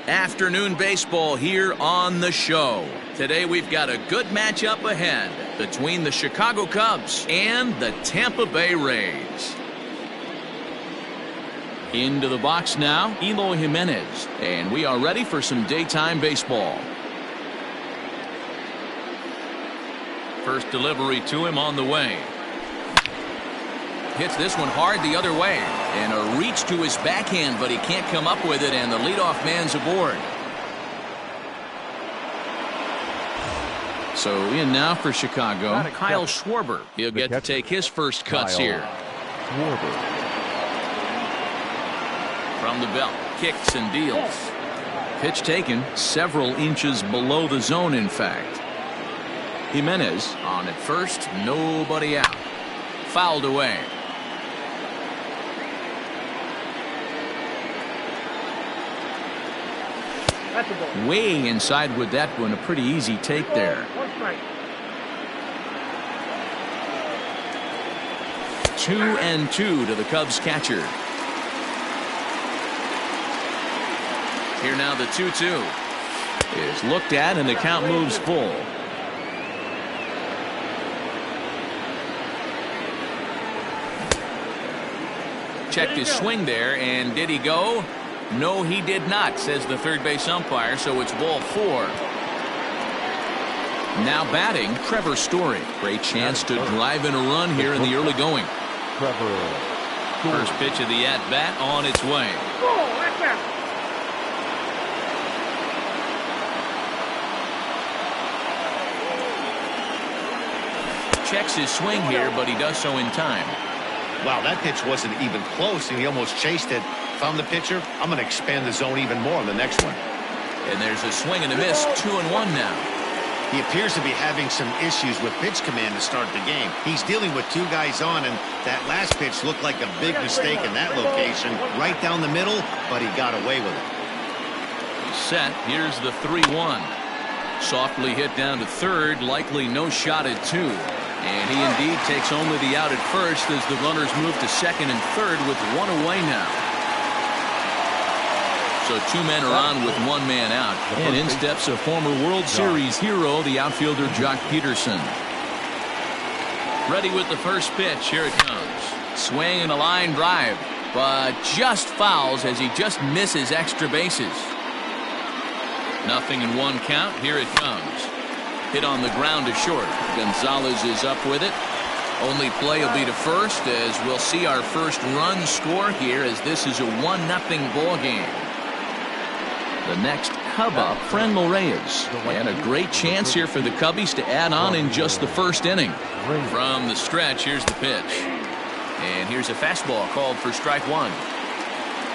Afternoon baseball here on the show. Today we've got a good matchup ahead between the Chicago Cubs and the Tampa Bay Rays. Into the box now, Eloy Jimenez, and we are ready for some daytime baseball. First delivery to him on the way. Hits this one hard the other way, and a reach to his backhand, but he can't come up with it, and the leadoff man's aboard. So in now for Chicago, Kyle Schwarber. He'll get to take his first cuts here. From the belt, kicks and deals. Pitch taken several inches below the zone, in fact. Jimenez on at first, nobody out. Fouled away. Way inside with that one, a pretty easy take there. 2-2 to the Cubs catcher. Here now the 2-2 is looked at, and the count moves full. Checked his swing there, and did he go? No, he did not, says the third base umpire, so it's ball 4. Now batting, Trevor Story. Great chance to drive in a run here in the early going. First pitch of the at-bat on its way. Checks his swing here, but he does so in time. Wow, that pitch wasn't even close, and he almost chased it. If I'm the pitcher, I'm going to expand the zone even more on the next one. And there's a swing and a miss, 2-1 now. He appears to be having some issues with pitch command to start the game. He's dealing with 2 guys on, and that last pitch looked like a big mistake in that location, right down the middle, but he got away with it. He's set. Here's the 3-1. Softly hit down to third, likely no shot at 2. And he indeed takes only the out at first as the runners move to second and third with 1 away now. So 2 men are on with 1 man out. And in steps a former World Series hero, the outfielder Jock Peterson. Ready with the first pitch. Here it comes. Swing and a line drive, but just fouls as he just misses extra bases. 0-1 count. Here it comes. Hit on the ground to short. Gonzalez is up with it. Only play will be to first, as we'll see our first run score here, as this is a 1-0 ball game. The next Cub up, Franmil Reyes. And a great chance here for the Cubbies to add on in just the first inning. From the stretch, here's the pitch. And here's a fastball called for strike 1.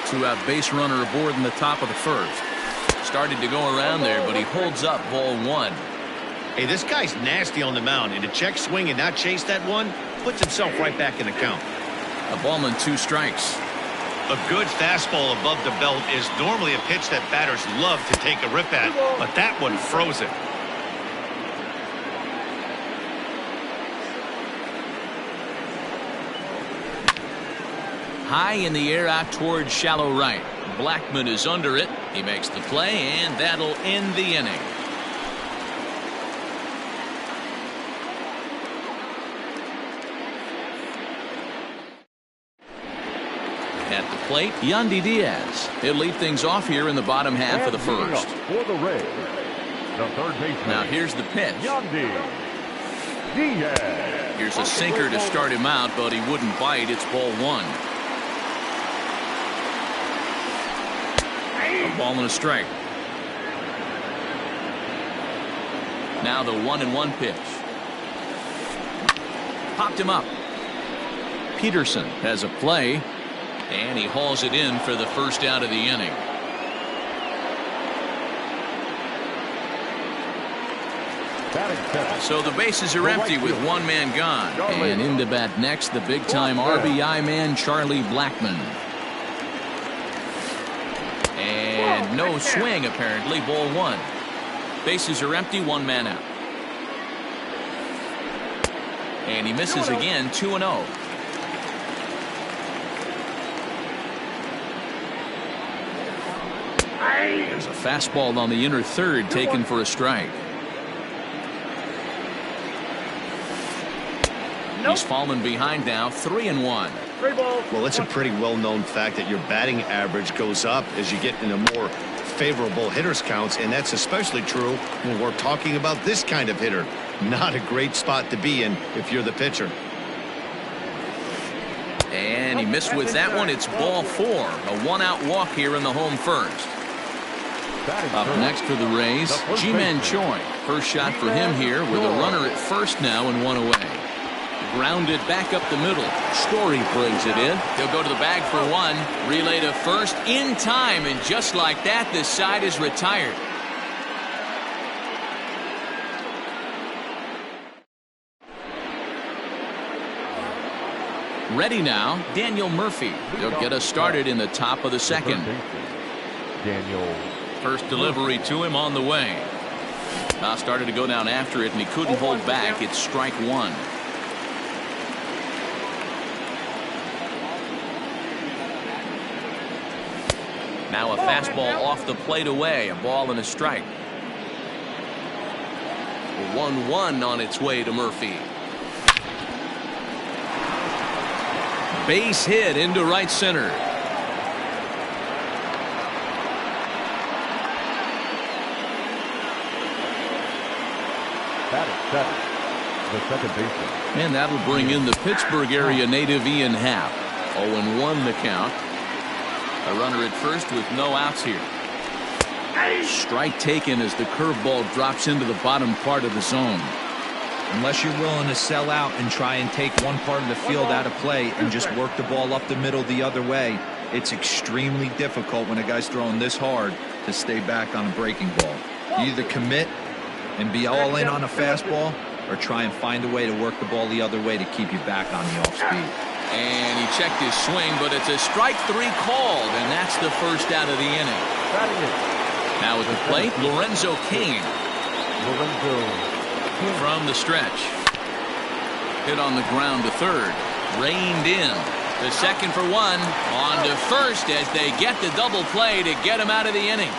2-out base runner aboard in the top of the first. Started to go around there, but he holds up ball 1. Hey, this guy's nasty on the mound, and to check swing and not chase that one puts himself right back in the count. A ball and 2 strikes. A good fastball above the belt is normally a pitch that batters love to take a rip at, but that one froze it. High in the air out towards shallow right. Blackman is under it. He makes the play, and that'll end the inning. At the plate, Yandy Diaz. He'll lead things off here in the bottom half of the first. For the Rays, the third baseman. Now here's the pitch. Yandy Diaz. Here's a sinker to start him out, but he wouldn't bite. It's ball 1. A ball and a strike. Now the 1-1 pitch. Popped him up. Peterson has a play. And he hauls it in for the first out of the inning. So the bases are empty with 1 man gone. And in to bat next, the big-time RBI man, Charlie Blackman. And no swing, apparently. Ball 1. Bases are empty, 1 man out. And he misses again, 2-0. There's a fastball on the inner third taken for a strike. He's fallen behind now, 3-1. Well, it's a pretty well-known fact that your batting average goes up as you get into more favorable hitters counts, and that's especially true when we're talking about this kind of hitter. Not a great spot to be in if you're the pitcher. And he missed with that one. It's ball 4. A one-out walk here in the home first. Up next for the Rays, Ji-Man Choi. First shot for him here with a runner at first now and one away. Grounded back up the middle. Story brings it in. He'll go to the bag for one. Relay to first in time, and just like that, this side is retired. Ready now, Daniel Murphy. He'll get us started in the top of the second. Daniel. First delivery to him on the way. Now started to go down after it, and he couldn't hold back. It's strike one. Now a fastball off the plate away. A ball and a strike. 1-1 on its way to Murphy. Base hit into right center. The second baseman. And that'll bring in the Pittsburgh area native Ian Happ. 0-1 the count. A runner at first with no outs here. Strike taken as the curveball drops into the bottom part of the zone. Unless you're willing to sell out and try and take one part of the field out of play and just work the ball up the middle the other way, it's extremely difficult when a guy's throwing this hard to stay back on a breaking ball. You either commit and be all in on a fastball or try and find a way to work the ball the other way to keep you back on the off speed. And he checked his swing, but it's a strike 3 called, and that's the first out of the inning. Now at the plate, Lorenzo Cain. From the stretch. Hit on the ground to third. Reined in. The second for one. On to first as they get the double play to get him out of the inning.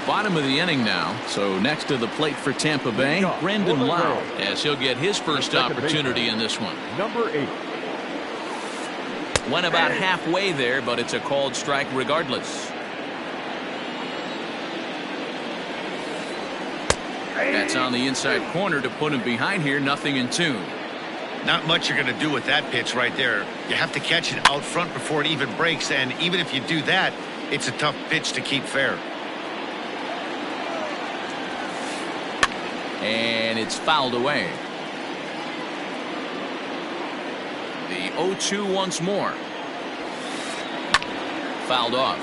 Bottom of the inning now. So next to the plate for Tampa Bay, Brandon Lau, as he'll get his first opportunity in this one. Number 8. Went about halfway there, but it's a called strike regardless. That's on the inside corner to put him behind here. Nothing in tune. Not much you're going to do with that pitch right there. You have to catch it out front before it even breaks, and even if you do that, it's a tough pitch to keep fair. And it's fouled away. The 0-2 once more. Fouled off.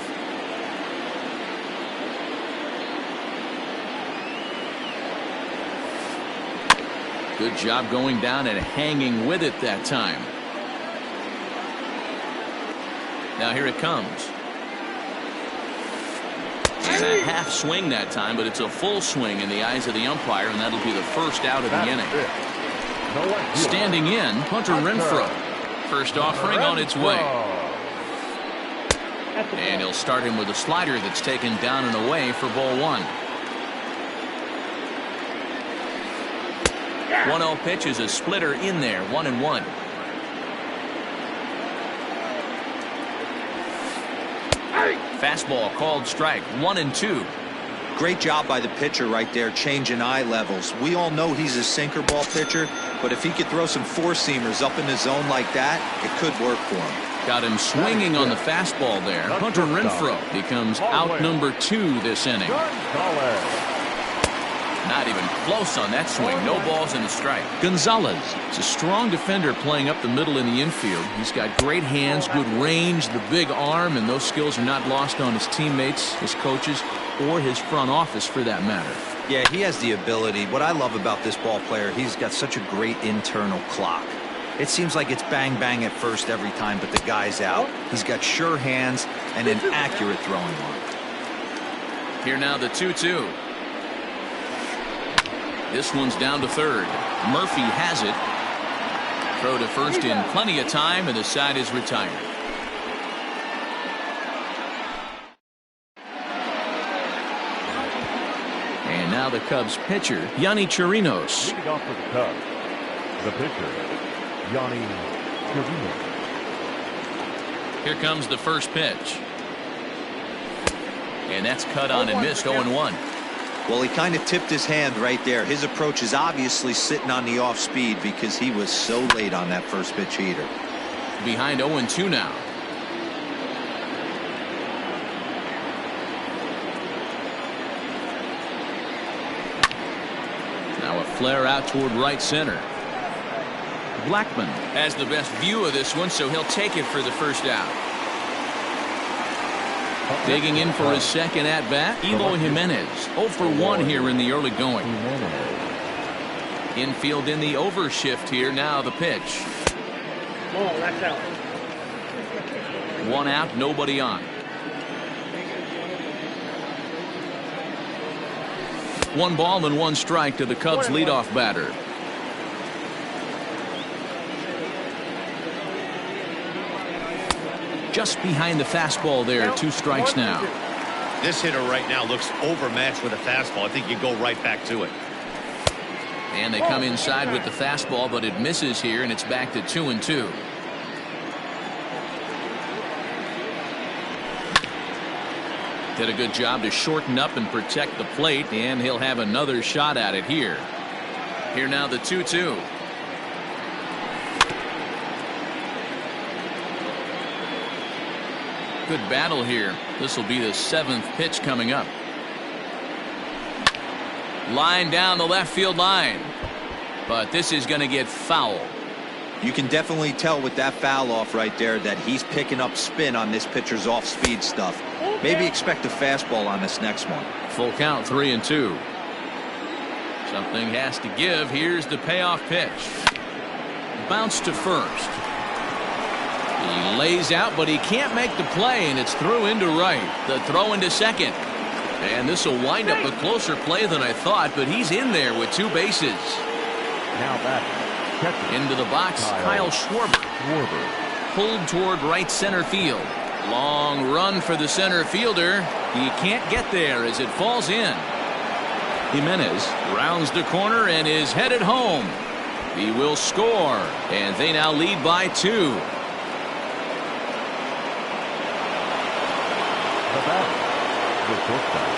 Good job going down and hanging with it that time. Now here it comes. It's a half swing that time, but it's a full swing in the eyes of the umpire, and that'll be the first out of the inning. Standing in, Hunter Renfroe. First offering on its way. And he'll start him with a slider that's taken down and away for ball 1. 1-0 pitch is a splitter in there, 1-1. Fastball called strike, 1-2. Great job by the pitcher right there, changing eye levels. We all know he's a sinker ball pitcher, but if he could throw some four-seamers up in the zone like that, it could work for him. Got him swinging on the fastball there. Hunter Renfroe becomes out number 2 this inning. Not even close on that swing. No balls and a strike. Gonzalez is a strong defender playing up the middle in the infield. He's got great hands, good range, the big arm, and those skills are not lost on his teammates, his coaches, or his front office for that matter. Yeah, he has the ability. What I love about this ball player, he's got such a great internal clock. It seems like it's bang bang at first every time, but the guy's out. He's got sure hands and an accurate throwing arm. Here now the 2-2. This one's down to third. Murphy has it. Throw to first in plenty of time, and the side is retired. And now the Cubs pitcher, Yanni Chirinos. Leading off for the Cubs, the pitcher, Yanni Chirinos. Here comes the first pitch. And that's cut on and missed. 0-1. Well, he kind of tipped his hand right there. His approach is obviously sitting on the off speed because he was so late on that first pitch heater. Behind 0-2 now. Now a flare out toward right center. Blackman has the best view of this one, so he'll take it for the first out. Digging in for his second at-bat, Eloy Jimenez. 0 for 1 here in the early going. Infield in the overshift here. Now the pitch. That's out. 1 out, nobody on. 1 ball and 1 strike to the Cubs leadoff batter. Just behind the fastball there. 2 strikes now. This hitter right now looks overmatched with a fastball. I think you go right back to it. And they come inside with the fastball, but it misses here, and it's back to 2-2. Did a good job to shorten up and protect the plate, and he'll have another shot at it here. Here now the 2-2. Good battle here. This will be the 7th pitch coming up. Line down the left field line. But this is going to get foul. You can definitely tell with that foul off right there that he's picking up spin on this pitcher's off-speed stuff. Maybe expect a fastball on this next one. Full count, 3-2. Something has to give. Here's the payoff pitch. Bounce to first. He lays out, but he can't make the play, and it's through into right. The throw into second. And this will wind up a closer play than I thought, but he's in there with 2 bases. Now back. Into the box, Kyle Schwarber. Pulled toward right center field. Long run for the center fielder. He can't get there as it falls in. Jimenez rounds the corner and is headed home. He will score, and they now lead by 2.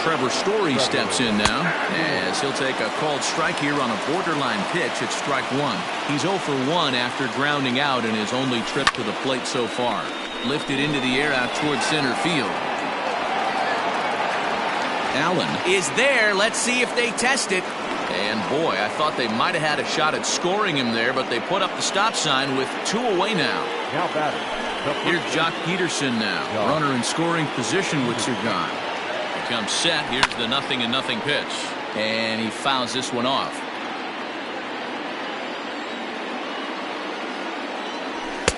Trevor Story steps in now as he'll take a called strike here on a borderline pitch at strike 1. He's 0 for 1 after grounding out in his only trip to the plate so far. Lifted into the air out towards center field. Allen is there. Let's see if they test it. And boy, I thought they might have had a shot at scoring him there, but they put up the stop sign with 2 away now. Now batting. Here's Jock Peterson now. Runner in scoring position with 2 gone. Comes set. Here's the 0-0 pitch, and he fouls this one off.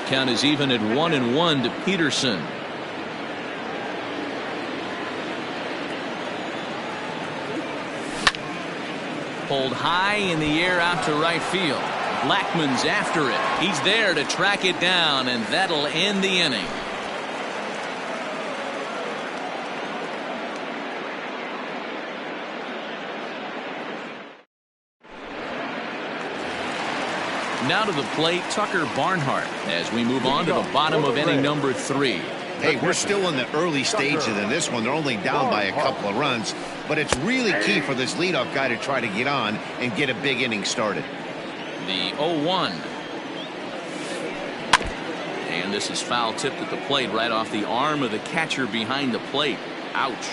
Count is even at 1-1 to Peterson. Pulled high in the air out to right field. Blackman's after it. He's there to track it down, and that'll end the inning. Now to the plate, Tucker Barnhart, as we move on to the bottom of inning number 3. Hey, we're still in the early stages of this one. They're only down by a couple of runs, but it's really key for this leadoff guy to try to get on and get a big inning started. The 0-1. And this is foul tipped at the plate right off the arm of the catcher behind the plate. Ouch.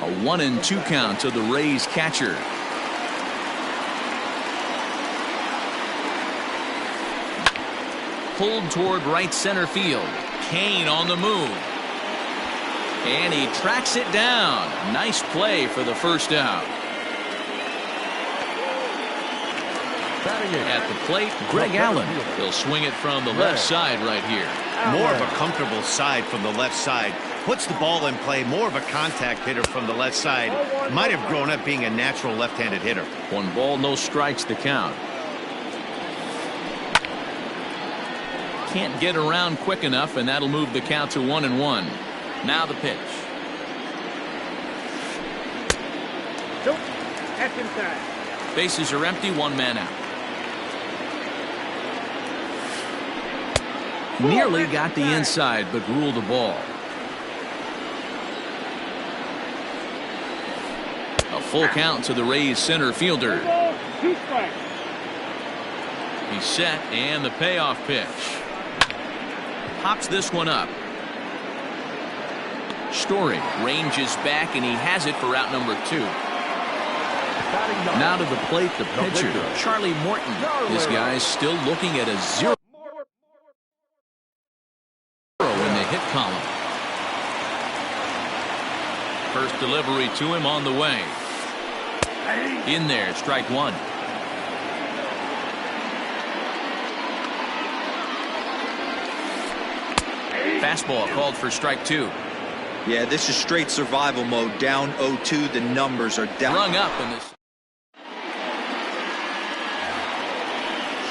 A 1-2 count to the Rays catcher. Pulled toward right center field. Kane on the move. And he tracks it down. Nice play for the first out. At the plate, Greg Allen. He'll swing it from the left side right here. More of a comfortable side from the left side. Puts the ball in play. More of a contact hitter from the left side. Might have grown up being a natural left-handed hitter. 1 ball, no strikes to count. can't get around quick enough, and that'll move the count to 1-1. Now the pitch. Nope. That's inside. Bases are empty, one man out. Nearly got the inside, but ruled the ball. A full count to the Rays center fielder. 2 strikes. He's set, and the payoff pitch. Pops this one up. Story ranges back, and he has it for out number 2. Now to the plate, the pitcher, Charlie Morton. This guy's still looking at a 0 in the hit column. First delivery to him on the way. In there, strike 1. Fastball called for strike 2. Yeah, this is straight survival mode. Down 0-2. The numbers are down. Rung up in this.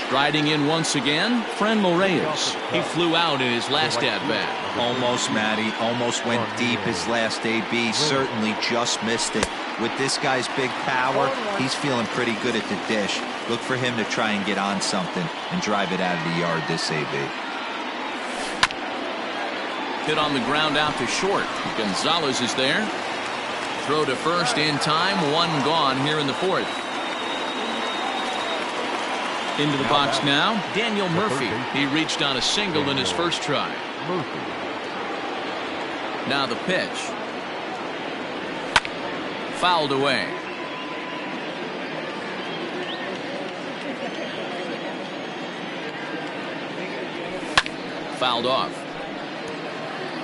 Striding in once again, Franmil Reyes. He flew out in his last at-bat. Almost, Matty. Almost went deep his last AB. Certainly just missed it. With this guy's big power, he's feeling pretty good at the dish. Look for him to try and get on something and drive it out of the yard this AB. Hit on the ground out to short. Gonzalez is there. Throw to first in time. One gone here in the 4th. Into the box now, Daniel Murphy. He reached on a single in his first try. Now the pitch. Fouled away. Fouled off.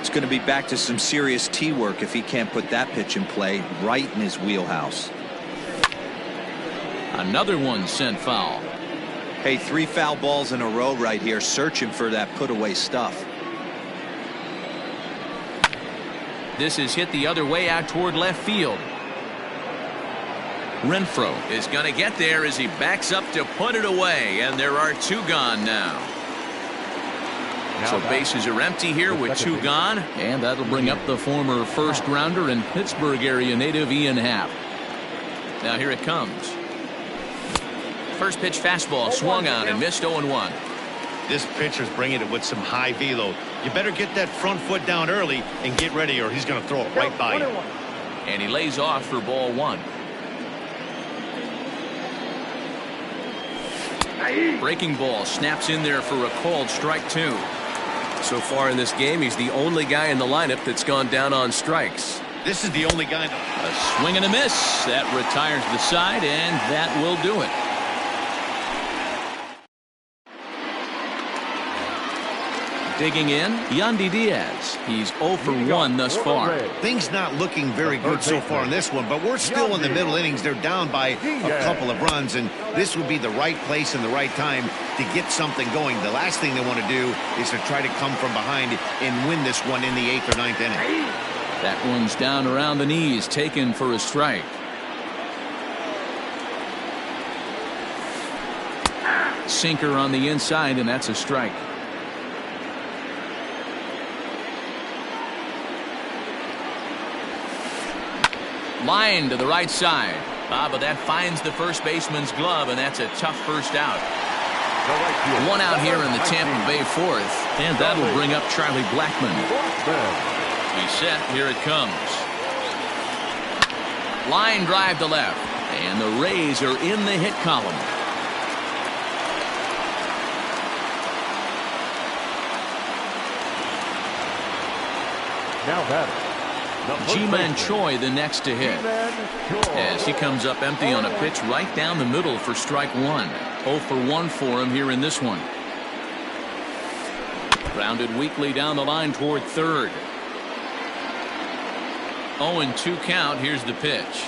It's going to be back to some serious tee work if he can't put that pitch in play right in his wheelhouse. Another one sent foul. Hey, 3 foul balls in a row right here, searching for that put-away stuff. This is hit the other way out toward left field. Renfroe is going to get there as he backs up to put it away, and there are 2 gone now. So bases are empty here with 2 gone, and that'll bring up the former first-rounder and Pittsburgh area native Ian Happ. Now here it comes. First pitch fastball swung on and missed 0-1. This pitcher's bringing it with some high velo. You better get that front foot down early and get ready, or he's going to throw it right by you. And he lays off for ball 1. Breaking ball snaps in there for a called strike 2. So far in this game, he's the only guy in the lineup that's gone down on strikes. This is the only guy. A swing and a miss. That retires the side, and that will do it. Digging in, Yandy Diaz. He's 0 for 1 thus far. Things not looking very good so far in this one, but we're still in the middle innings. They're down by a couple of runs, and this would be the right place and the right time to get something going. The last thing they want to do is to try to come from behind and win this one in the 8th or 9th inning. That one's down around the knees, taken for a strike. Sinker on the inside, and that's a strike. Line to the right side. But that finds the first baseman's glove, and that's a tough first out. 1 out here in the Tampa Bay 4th, and that'll bring up Charlie Blackmon. He's set. Here it comes. Line drive to left, and the Rays are in the hit column. Now batter. Ji-Man Choi the next to hit, as he comes up empty on a pitch right down the middle for strike 1. 0 for 1 for him here in this one. Grounded weakly down the line toward third. 0-2 count. Here's the pitch.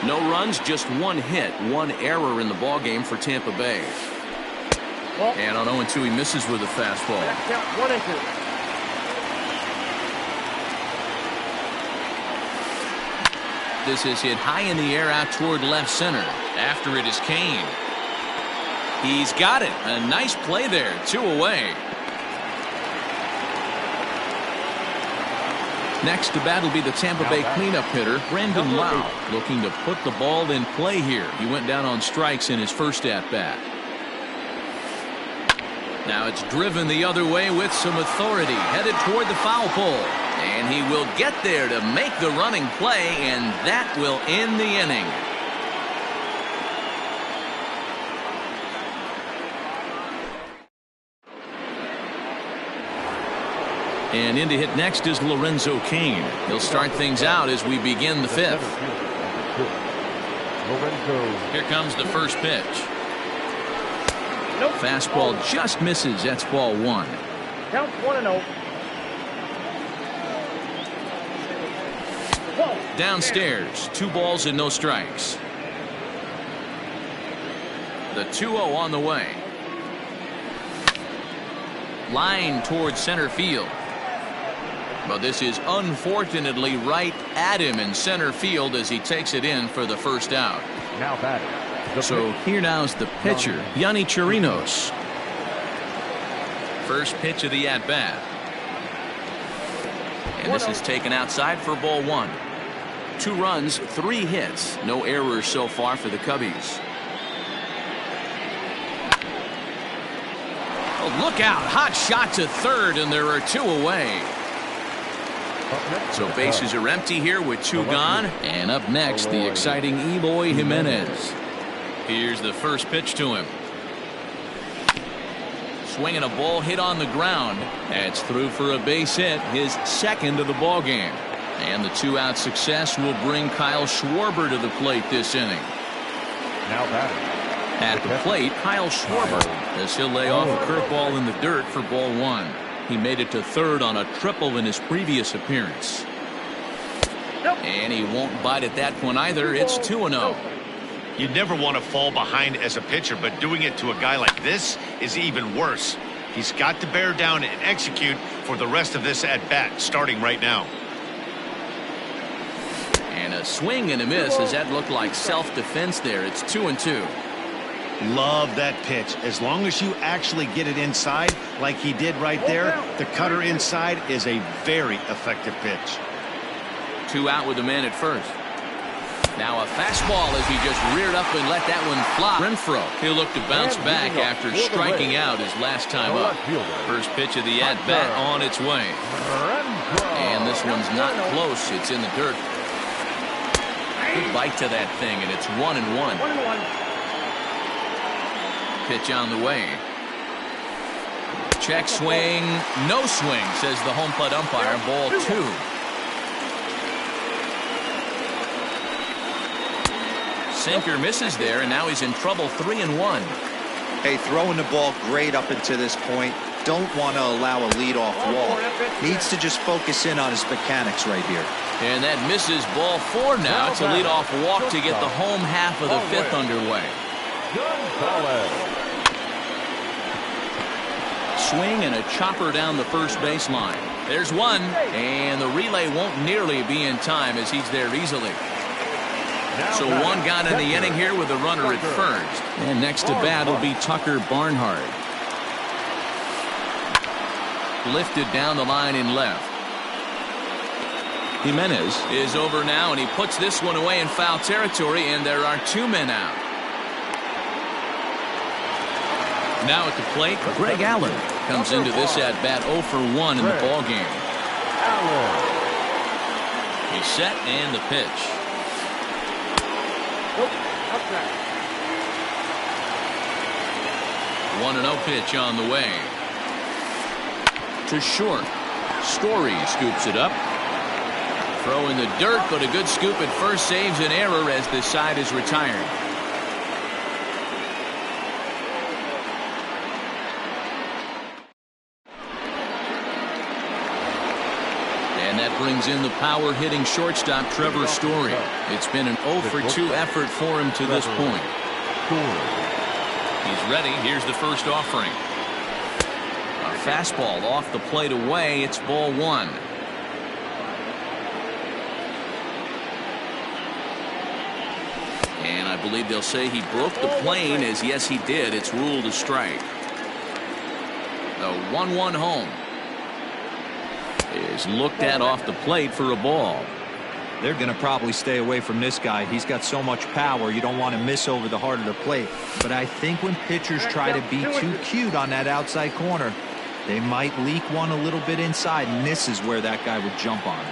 No runs, just 1 hit, 1 error in the ballgame for Tampa Bay. And on 0-2, he misses with a fastball. 1-2. This is hit high in the air out toward left center. After it is Kane. He's got it. A nice play there. 2 away. Next to bat will be the Tampa Bay cleanup hitter, Brandon Lau, looking to put the ball in play here. He went down on strikes in his first at-bat. Now it's driven the other way with some authority, headed toward the foul pole. And he will get there to make the running play, and that will end the inning. And in to hit next is Lorenzo Cain. He'll start things out as we begin the 5th. Here comes the first pitch. Fastball just misses. That's ball 1. Count 1-0. Downstairs, 2 balls and no strikes. The 2-0 on the way. Line towards center field. But this is unfortunately right at him in center field as he takes it in for the first out. Now batting. So here now's the pitcher, Yonny Chirinos. First pitch of the at-bat. And this is taken outside for ball 1. 2 runs, 3 hits. No errors so far for the Cubbies. Oh, look out. Hot shot to third, and there are 2 away. So bases are empty here with 2 gone. And up next, the exciting Eloy Jimenez. Here's the first pitch to him. Swinging a ball hit on the ground. That's through for a base hit, his second of the ball game. And the 2-out success will bring Kyle Schwarber to the plate this inning. Now batting. At the plate, Kyle Schwarber, as he'll lay off a curveball in the dirt for ball 1. He made it to third on a triple in his previous appearance. And he won't bite at that one either. It's 2-0. You never want to fall behind as a pitcher, but doing it to a guy like this is even worse. He's got to bear down and execute for the rest of this at-bat, starting right now. And a swing and a miss. Does that look like self-defense there? It's 2-2. Love that pitch. As long as you actually get it inside like he did right there, the cutter inside is a very effective pitch. 2 out with the man at first. Now a fastball as he just reared up and let that one fly. Renfroe, he'll look to bounce back after striking out his last time up. First pitch of the at-bat on its way. And this one's not close. It's in the dirt. Good bite to that thing, and it's 1-1. Pitch on the way. Check swing, no swing, says the home plate umpire. Ball 2. Sinker misses there, and now he's in trouble. 3-1. Hey, throwing the ball great up until this point. Don't want to allow a leadoff walk. Needs to just focus in on his mechanics right here. And that misses ball 4 now. It's a leadoff walk to get the home half of the 5th underway. Swing and a chopper down the first baseline. There's one, and the relay won't nearly be in time as he's there easily. So 1 gone in the inning here with a runner at first. And next to bat will be Tucker Barnhart. Lifted down the line in left. Jimenez is over now, and he puts this one away in foul territory, and there are 2 men out. Now at the plate, Greg Allen comes into this at bat 0 for 1 in the ball game. He's set and the pitch. 1-0 pitch on the way. To short. Story scoops it up. Throw in the dirt, but a good scoop at first saves an error as this side is retired. And that brings in the power-hitting shortstop Trevor Story. It's been an 0 for 2 effort for him to this point. He's ready. Here's the first offering. A fastball off the plate away. It's ball 1. And a I believe they'll say he broke the plane, as yes, he did. It's ruled a strike. The 1-1 home is looked at off the plate for a ball. They're going to probably stay away from this guy. He's got so much power, you don't want to miss over the heart of the plate. But I think when pitchers try to be too cute on that outside corner, they might leak one a little bit inside, and this is where that guy would jump on.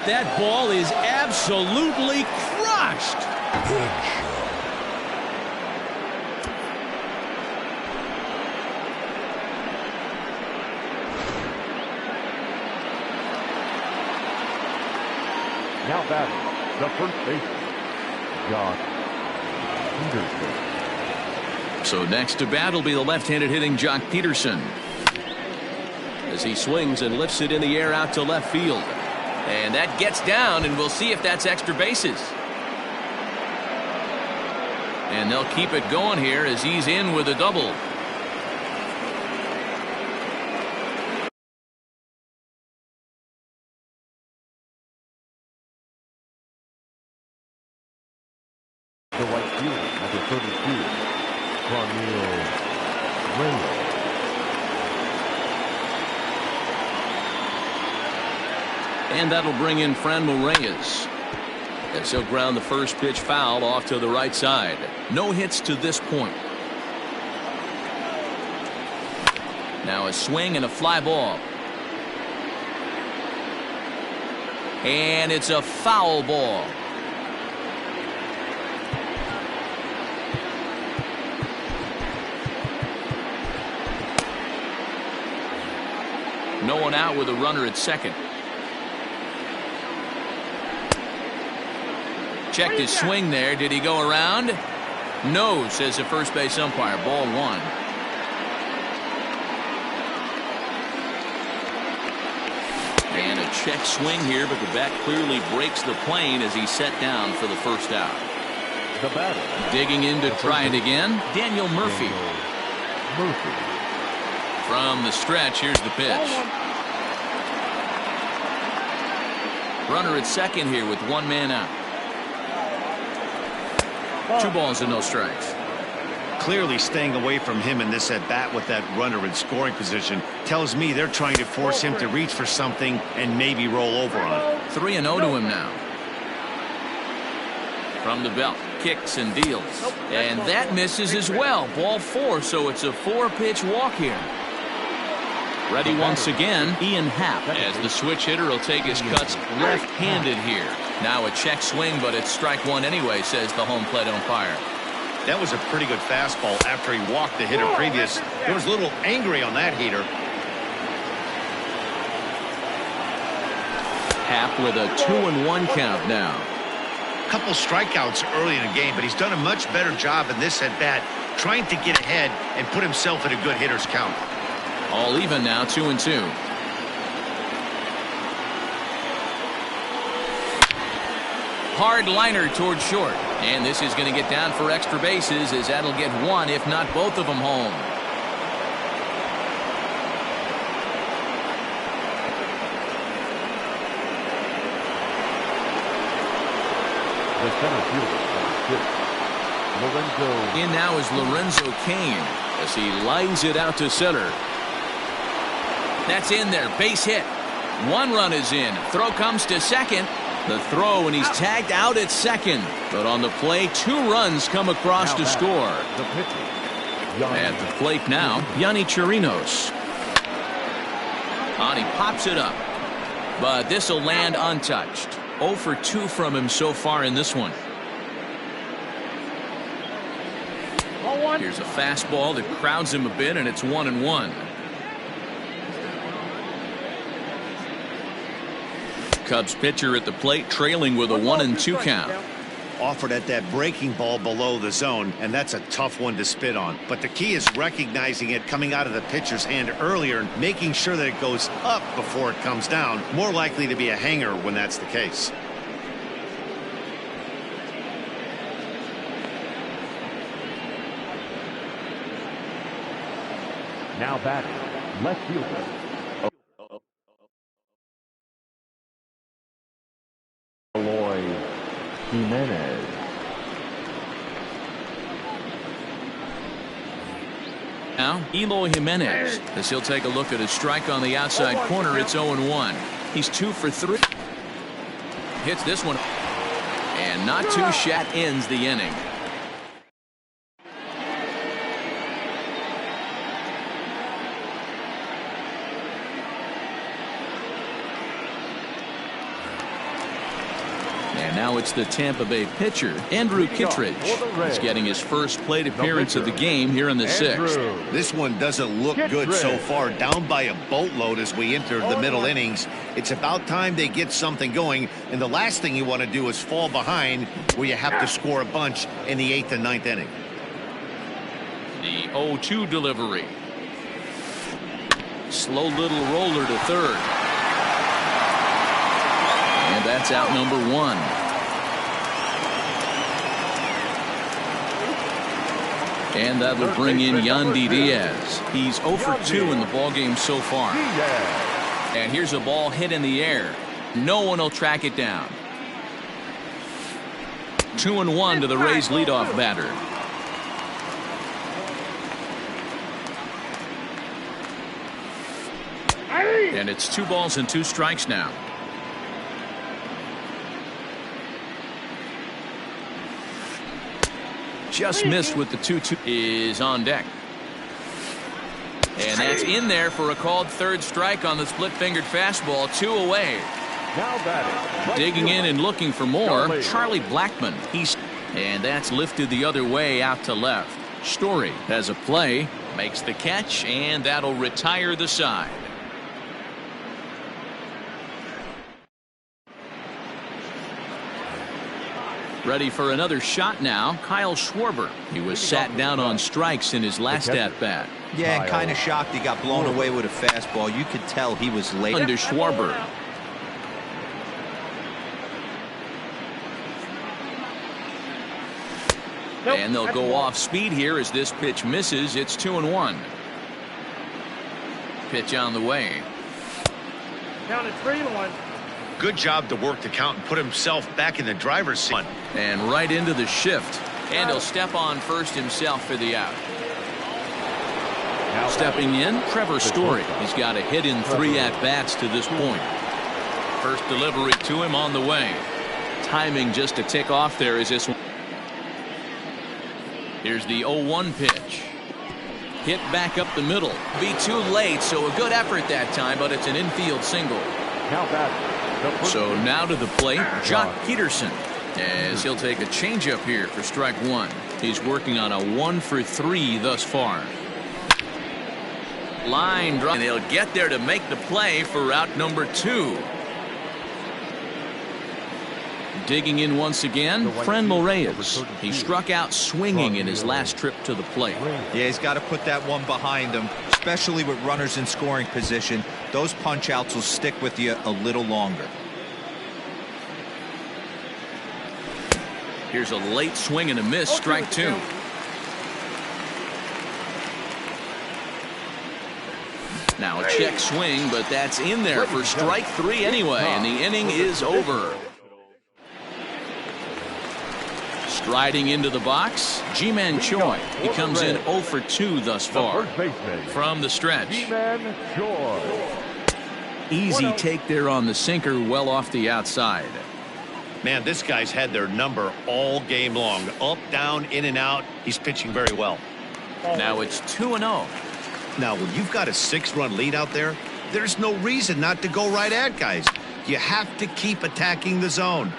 That ball is absolutely crushed. Now batting, the first baseman, Josh Peterson. So next to bat will be the left-handed hitting Jock Peterson, as he swings and lifts it in the air out to left field. And that gets down, and we'll see if that's extra bases. And they'll keep it going here as he's in with a double. The right fielder, number 32, Carmelo Reyes. And that'll bring in Franmil Reyes, as he'll ground the first pitch foul off to the right side. No hits to this point. Now a swing and a fly ball. And it's a foul ball. No one out with a runner at second. Checked his swing there. Did he go around? No, says the first base umpire. Ball one. And a check swing here, but the bat clearly breaks the plane as he's set down for the first out. The batter. Digging in to try it again, Daniel Murphy. From the stretch, here's the pitch. Runner at second here with one man out. 2 balls and no strikes. Clearly staying away from him in this at bat with that runner in scoring position tells me they're trying to force him to reach for something and maybe roll over on it. 3-0 to him now. From the belt, kicks and deals. And that misses as well. Ball 4, so it's a 4-pitch walk here. Ready once again, Ian Happ, as the switch hitter will take his cuts left-handed here. Now a check swing, but it's strike one anyway, says the home plate umpire. That was a pretty good fastball after he walked the hitter previous. He was a little angry on that heater. Happ with a 2-1 count now. Couple strikeouts early in the game, but he's done a much better job in this at bat, trying to get ahead and put himself in a good hitter's count. All even now, 2-2. Hard liner towards short. And this is going to get down for extra bases, as that'll get one, if not both of them, home. The center fielder, number 6, Lorenzo. In now is Lorenzo Cain, as he lines it out to center. That's in there, base hit. 1 run is in. Throw comes to second. The throw, and he's tagged out at second. But on the play, 2 runs come across to score. The pitcher, At the plate now, Yonny Chirinos. And he pops it up. But this will land untouched. 0 for 2 from him so far in this one. Here's a fastball that crowds him a bit, and it's 1-1. Cubs pitcher at the plate, trailing with a 1-2 count. Offered at that breaking ball below the zone, and that's a tough one to spit on. But the key is recognizing it coming out of the pitcher's hand earlier and making sure that it goes up before it comes down. More likely to be a hanger when that's the case. now batting, left fielder. Eloy Jimenez. Now, Eloy Jimenez, as he'll take a look at a strike on the outside corner. It's 0-1. He's 2 for 3. Hits this one. And not too shat ends the inning. And now it's the Tampa Bay pitcher, Andrew Kittredge. He's getting his first plate appearance of the game here in the 6th. This one doesn't look good so far. Down by a boatload as we enter the middle innings. It's about time they get something going. And the last thing you want to do is fall behind where you have to score a bunch in the 8th and 9th inning. The 0-2 delivery. Slow little roller to third. And that's out number 1. And that will bring in Yandy Diaz. He's 0 for 2 in the ballgame so far. And here's a ball hit in the air. No one will track it down. 2-1 to the Rays leadoff batter. And it's 2 balls and 2 strikes now. Just missed with the 2-2. Is on deck. And that's in there for a called third strike on the split-fingered fastball. 2 away. Digging in and looking for more, Charlie Blackmon. And that's lifted the other way out to left. Story has a play, makes the catch, and that'll retire the side. Ready for another shot now, Kyle Schwarber. He was sat down on strikes in his last at-bat. Yeah, and kind of shocked he got blown away with a fastball. You could tell he was late. Under Schwarber. And they'll go off speed here as this pitch misses. It's 2-1. Pitch on the way. Counted 3-1. Good job to work the count and put himself back in the driver's seat. And right into the shift. And he'll step on first himself for the out. Stepping in, Trevor Story. He's got a hit in 3 at-bats to this point. First delivery to him on the way. Timing just to tick off there is this one. Here's the 0-1 pitch. Hit back up the middle. Be too late, so a good effort that time, but it's an infield single. So now to the plate, Jock Peterson, as he'll take a changeup here for strike 1. He's working on a 1 for 3 thus far. Line drive, and he'll get there to make the play for route number 2. Digging in once again, Franmil Reyes. He struck out swinging in his last trip to the plate. Yeah, he's got to put that one behind him, especially with runners in scoring position. Those punch outs will stick with you a little longer. Here's a late swing and a miss, strike 2. Now a check swing, but that's in there for strike 3 anyway, and the inning is over. Striding into the box, Ji-Man Choi. He comes in 0 for 2 thus far. From the stretch. Easy take there on the sinker, well off the outside. Man, this guy's had their number all game long. Up, down, in and out. He's pitching very well. Now it's 2-0. Now, when you've got a 6-run lead out there, there's no reason not to go right at guys. You have to keep attacking the zone.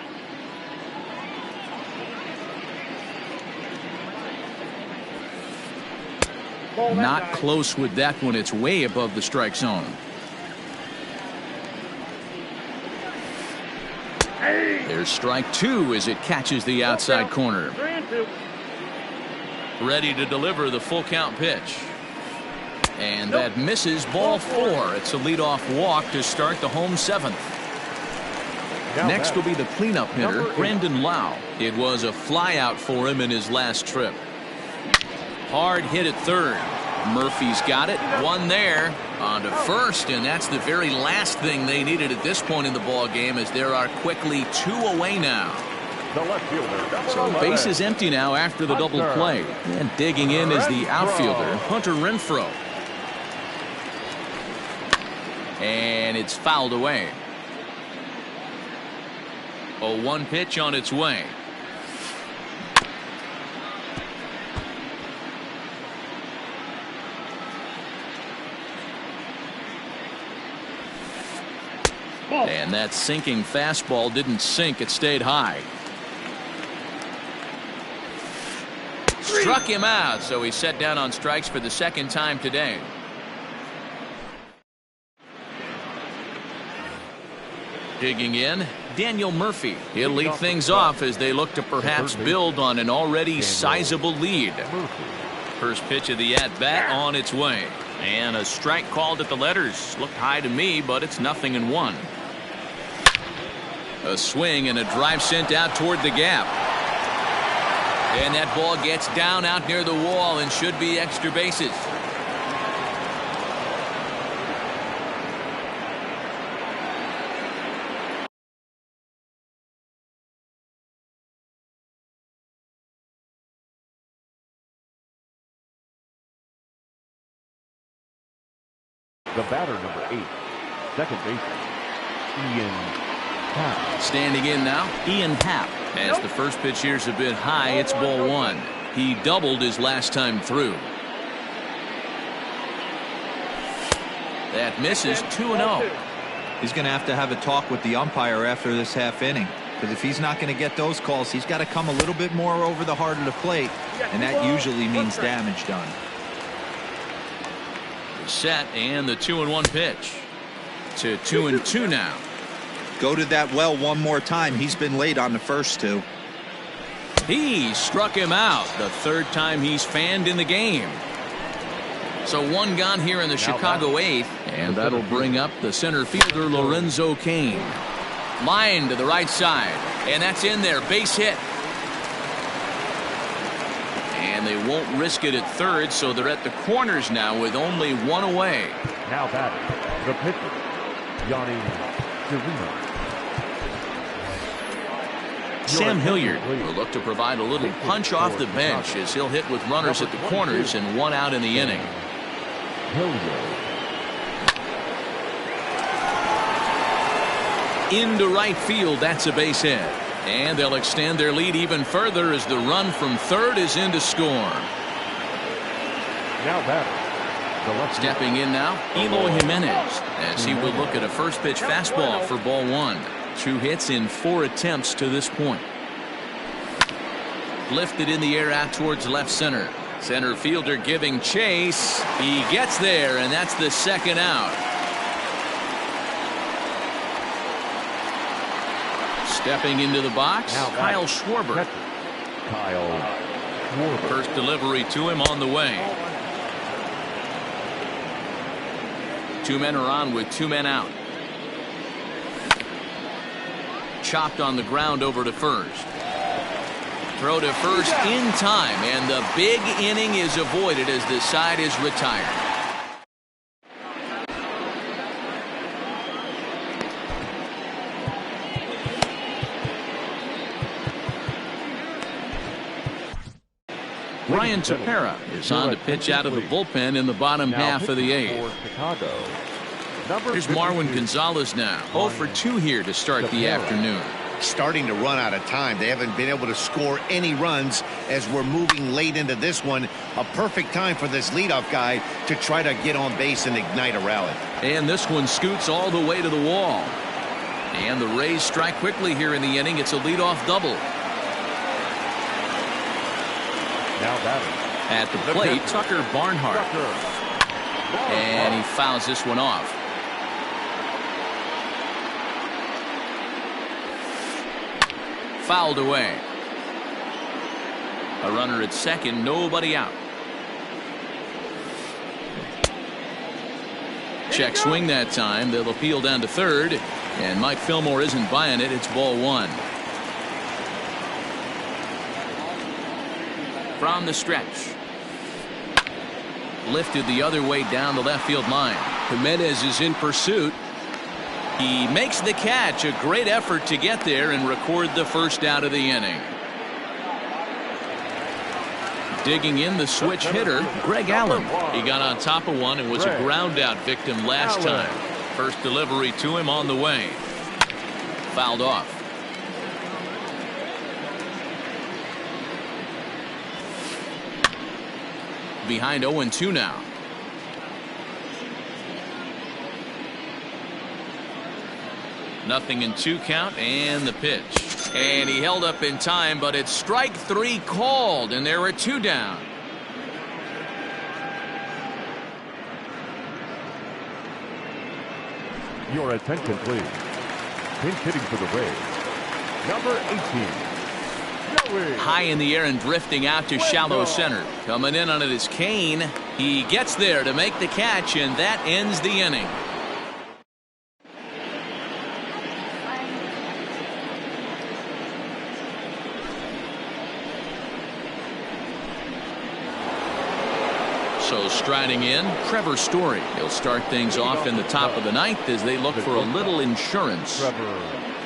Not close with that one. It's way above the strike zone. There's strike 2 as it catches the outside corner. Ready to deliver the full count pitch. And that misses, ball 4. It's a leadoff walk to start the home 7th. Next will be the cleanup hitter, Brandon Lau. It was a flyout for him in his last trip. Hard hit at third. Murphy's got it. One there. On to first, and that's the very last thing they needed at this point in the ball game, as there are quickly 2 away now. The left fielder. So base is empty now after the double play. And digging in is the outfielder, Hunter Renfroe. And it's fouled away. 0-1 pitch on its way. And that sinking fastball didn't sink, it stayed high. Struck him out, so he's set down on strikes for the second time today. Digging in, Daniel Murphy. He'll lead things off as they look to perhaps build on an already sizable lead. First pitch of the at-bat on its way. And a strike called at the letters. Looked high to me, but it's 0-1. A swing and a drive sent out toward the gap. And that ball gets down out near the wall and should be extra bases. The batter, number 8, second baseman, Ian Happ. Standing in now, Ian Happ. As the first pitch here's a bit high, it's ball 1. He doubled his last time through. That misses 2-0. He's going to have a talk with the umpire after this half inning. Because if he's not going to get those calls, he's got to come a little bit more over the heart of the plate. And that usually means damage done. Set and the 2-1 pitch to 2-2 now. Go to that well one more time. He's been late on the first two. He struck him out the third time he's fanned in the game. So one gone here in the Chicago 8th, and that'll bring up the center fielder Lorenzo Cain. Line to the right side, and that's in there, base hit. And they won't risk it at third, so they're at the corners now with only one away. Now batting, the pitcher, Yanni Serino. Sam Hilliard will look to provide a little punch off the bench as he'll hit with runners at the corners and one out in the inning. Into right field, that's a base hit. And they'll extend their lead even further as the run from third is in to score. Now batting, the left. Stepping in now, Eloy Jimenez, as he will look at a first pitch fastball for ball 1. 2 hits in 4 attempts to this point. Lifted in the air out towards left center. Center fielder giving chase. He gets there, and that's the second out. Stepping into the box, Kyle Schwarber. First delivery to him on the way. 2 men are on with 2 men out. Chopped on the ground over to first. Throw to first in time, and the big inning is avoided as the side is retired. Ryan Tepera is on to pitch out of the bullpen in the bottom half of the 8th. Here's Marwin Gonzalez now. 0 for 2 here to start the afternoon. Starting to run out of time. They haven't been able to score any runs as we're moving late into this one. A perfect time for this leadoff guy to try to get on base and ignite a rally. And this one scoots all the way to the wall. And the Rays strike quickly here in the inning. It's a leadoff double. Now batting. At the plate, Tucker Barnhart. And he fouls this one off. Fouled away. A runner at second, nobody out. Check swing that time. They'll appeal down to third, and Mike Fillmore isn't buying it. It's ball 1. From the stretch. Lifted the other way down the left field line. Jimenez is in pursuit. He makes the catch. A great effort to get there and record the first out of the inning. Digging in the switch hitter, Greg Allen. He got on top of one and was a ground out victim last time. First delivery to him on the way. Fouled off. Behind 0-2 now. Nothing in 2 count and the pitch. And he held up in time, but it's strike 3 called, and there are 2 down. Your attention, please. Pinch hitting for the Rays, number 18. High in the air and drifting out to shallow center. Coming in on it is Kane. He gets there to make the catch, and that ends the inning. So striding in, Trevor Story. He'll start things off in the top of the ninth as they look for a little insurance.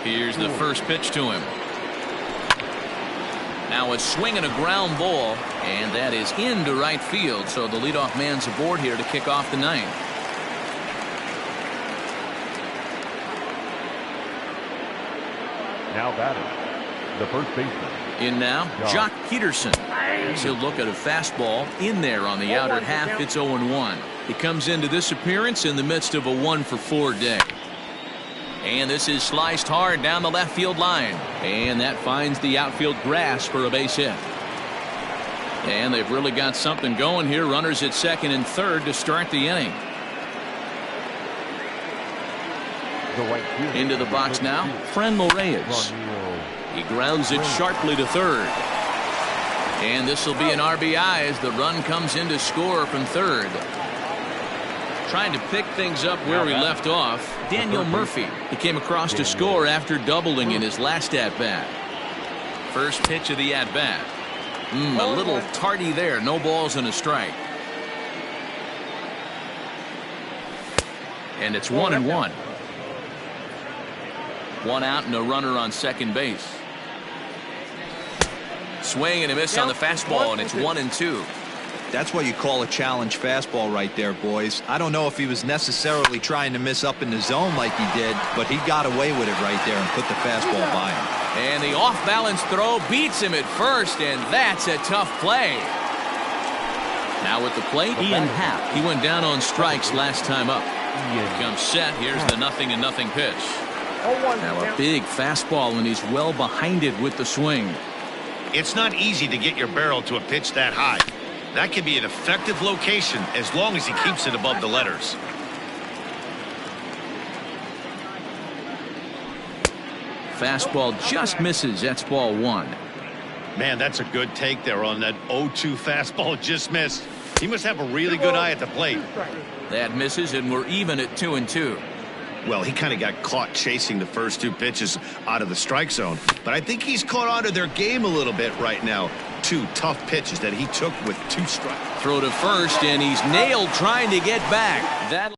Here's the first pitch to him. Now a swing and a ground ball, and that is into right field. So the leadoff man's aboard here to kick off the ninth. Now batting, the first baseman. In now, Jock Peterson. He'll look at a fastball in there on the outer half. It's 0-1. He comes into this appearance in the midst of a 1-for-4 day. And this is sliced hard down the left field line. And that finds the outfield grass for a base hit. And they've really got something going here. Runners at second and third to start the inning. Into the box now, Franmil Reyes. He grounds it sharply to third. And this will be an RBI as the run comes in to score from third. Trying to pick things up where we left off, Daniel Murphy. He came across to score after doubling in his last at-bat. First pitch of the at-bat. A little tardy there. No balls and a strike. And it's 1-1. 1 out and a runner on second base. Swing and a miss on the fastball, and it's 1-2. That's what you call a challenge fastball right there, boys. I don't know if he was necessarily trying to miss up in the zone like he did, but he got away with it right there and put the fastball by him. And the off-balance throw beats him at first, and that's a tough play. Now at the plate, Ian Happ. He went down on strikes last time up. Here comes set. Here's the 0-0 pitch. Now a big fastball, and he's well behind it with the swing. It's not easy to get your barrel to a pitch that high. That can be an effective location as long as he keeps it above the letters. Fastball just misses. That's ball 1. Man, that's a good take there on that 0-2 fastball just missed. He must have a really good eye at the plate. That misses, and we're even at 2-2. Well, he kind of got caught chasing the first 2 pitches out of the strike zone. But I think he's caught on to their game a little bit right now. 2 tough pitches that he took with 2 strikes. Throw to first, and he's nailed trying to get back.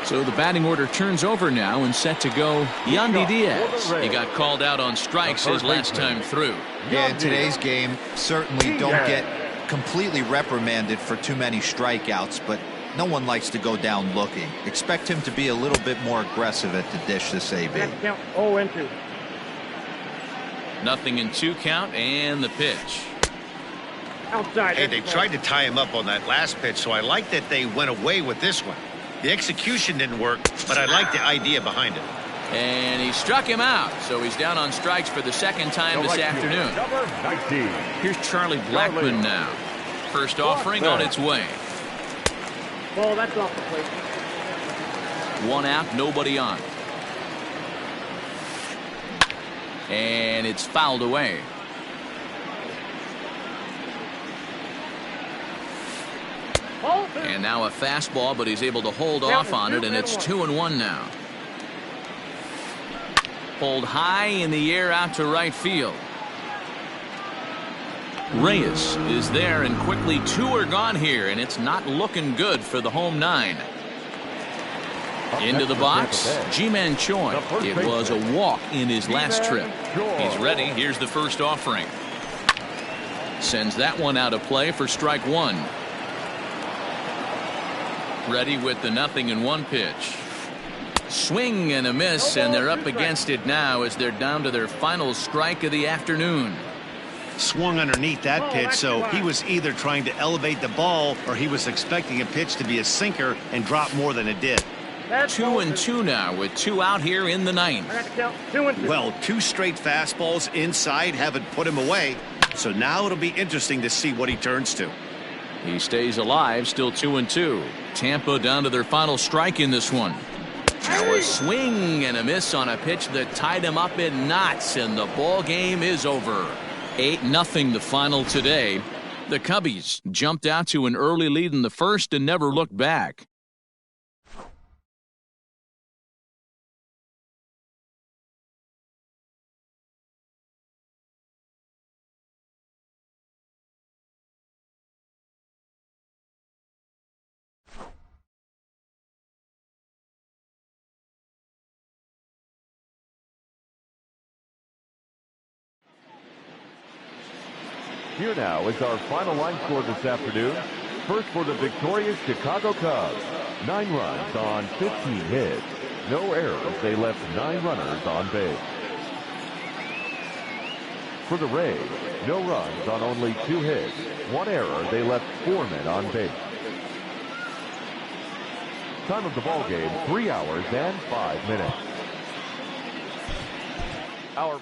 So the batting order turns over now and set to go Yandy Diaz. He got called out on strikes his last time through. Yeah, in today's game, certainly don't get completely reprimanded for too many strikeouts, but no one likes to go down looking. Expect him to be a little bit more aggressive at the dish this AB. Count 0-2. Nothing in 2 count and the pitch. Outside. Hey, they tried to tie him up on that last pitch, so I like that they went away with this one. The execution didn't work, but I like the idea behind it. And he struck him out, so he's down on strikes for the second time this afternoon. Number 19. Here's Charlie Blackmon now. First offering on its way. Ball, that's off the plate. 1 out, nobody on. And it's fouled away. And now a fastball, but he's able to hold off on it, and it's 2-1 now. Pulled high in the air out to right field. Reyes is there, and quickly 2 are gone here, and it's not looking good for the home 9. Into the box, G-Man Choi. It was a walk in his last trip. He's ready. Here's the first offering. Sends that one out of play for strike one. Ready with the 0-1 pitch. Swing and a miss, and they're up against it now as they're down to their final strike of the afternoon. Swung underneath that pitch, so he was either trying to elevate the ball or he was expecting a pitch to be a sinker and drop more than it did. 2-2 now with 2 out here in the ninth. Well, 2 straight fastballs inside haven't put him away, so now it'll be interesting to see what he turns to. He stays alive, still 2-2. Tampa down to their final strike in this one. Now a swing and a miss on a pitch that tied him up in knots, and the ball game is over. 8-0 the final today. The Cubbies jumped out to an early lead in the first and never looked back. Here now is our final line score this afternoon. First for the victorious Chicago Cubs. 9 runs on 15 hits. No errors. They left 9 runners on base. For the Rays, no runs on only 2 hits. 1 error. They left 4 men on base. Time of the ball game, 3 hours and 5 minutes. Our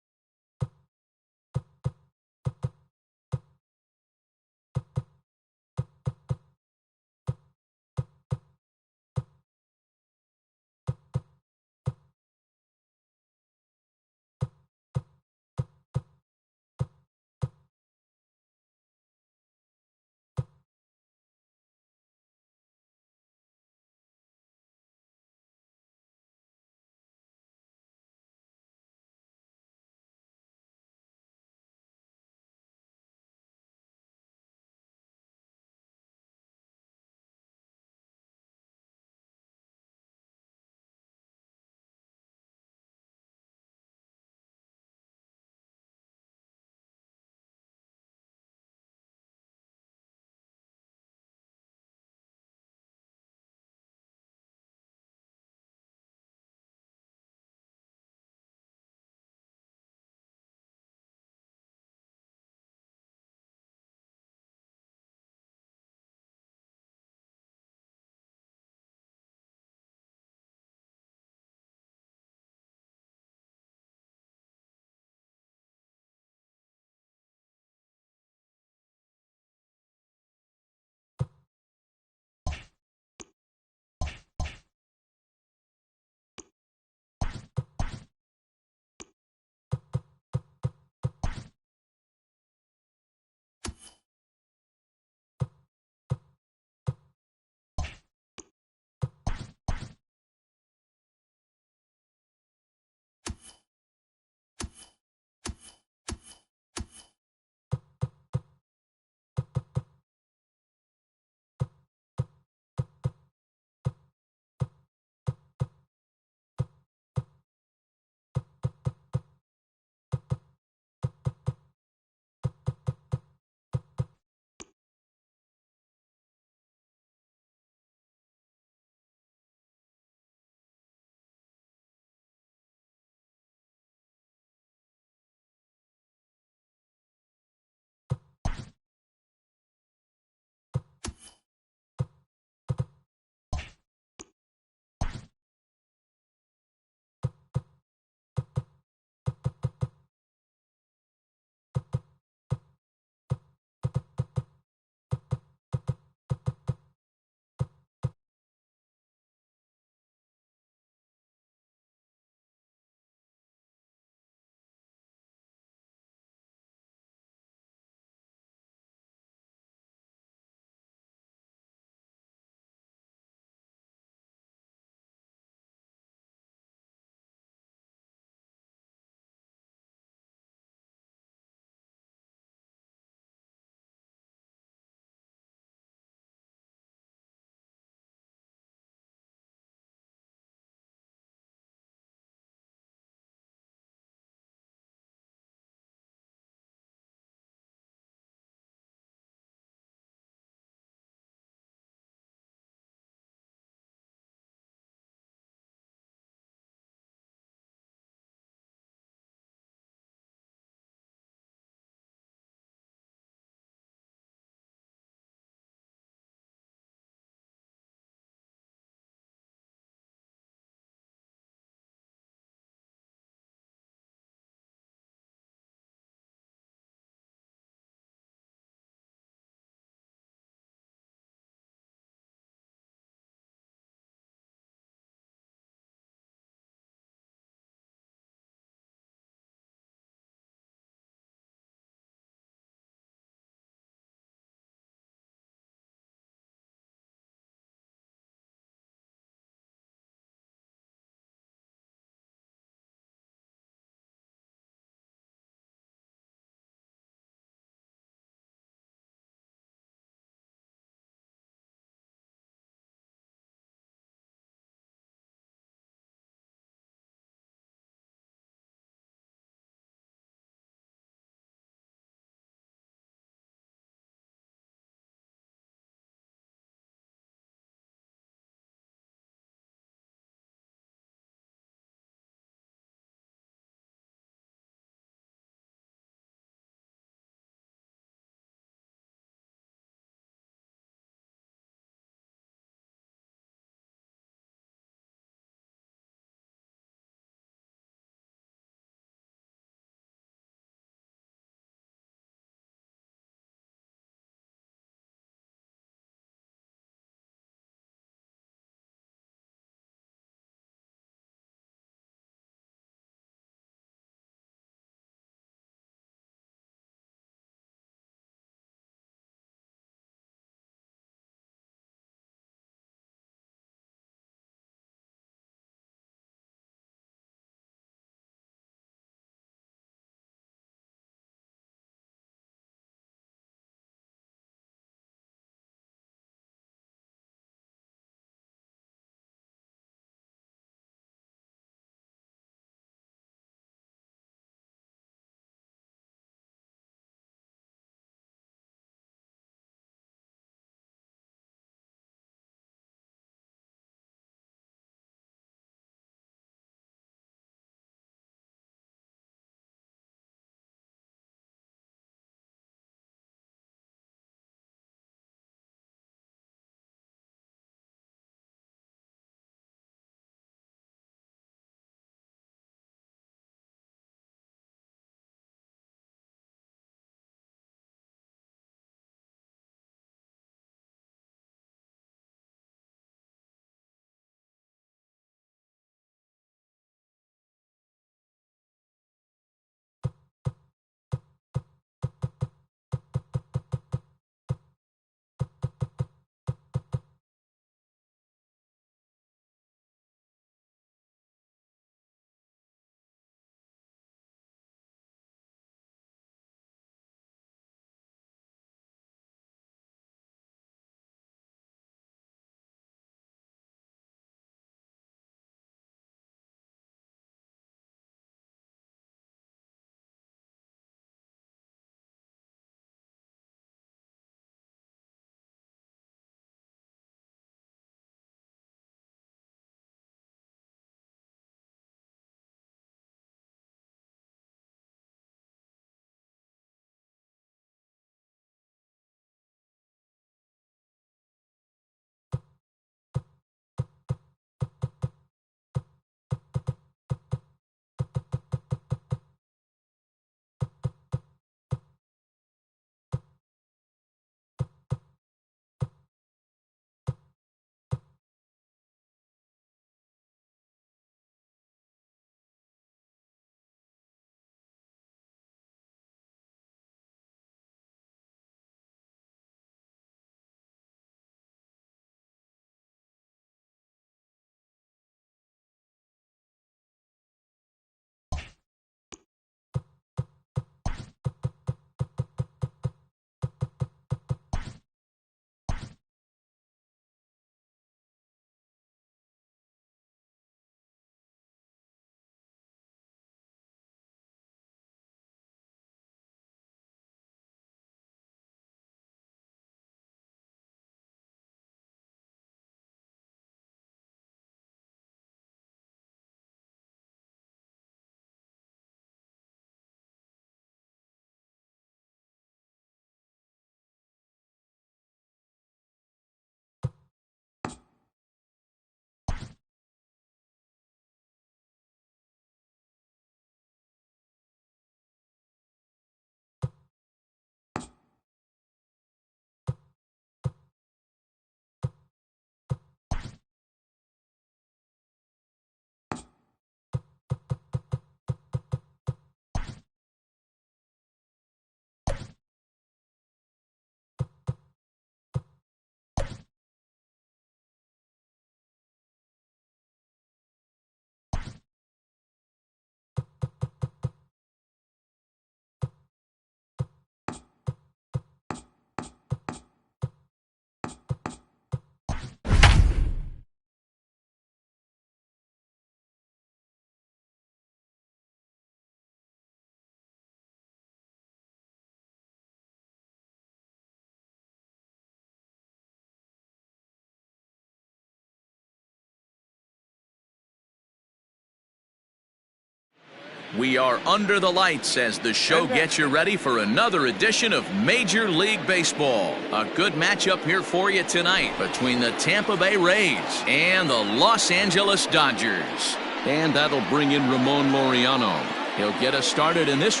We are under the lights as the show gets you ready for another edition of Major League Baseball. A good matchup here for you tonight between the Tampa Bay Rays and the Los Angeles Dodgers. And that'll bring in Ramon Laureano. He'll get us started in this